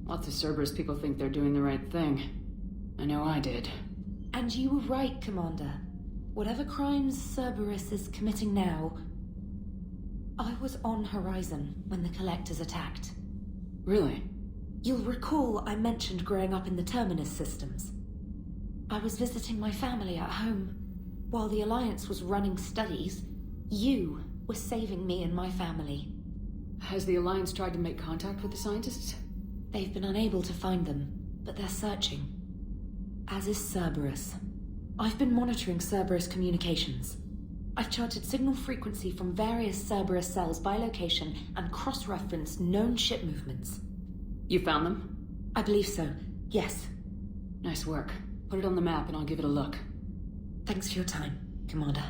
Lots of Cerberus people think they're doing the right thing. I know I did. And you were right, Commander. Whatever crimes Cerberus is committing now, I was on Horizon when the Collectors attacked. Really? You'll recall I mentioned growing up in the Terminus systems. I was visiting my family at home. While the Alliance was running studies, you were saving me and my family. Has the Alliance tried to make contact with the scientists? They've been unable to find them, but they're searching. As is Cerberus. I've been monitoring Cerberus communications. I've charted signal frequency from various Cerberus cells by location and cross-referenced known ship movements. You found them? I believe so, yes. Nice work. Put it on the map and I'll give it a look. Thanks for your time, Commander.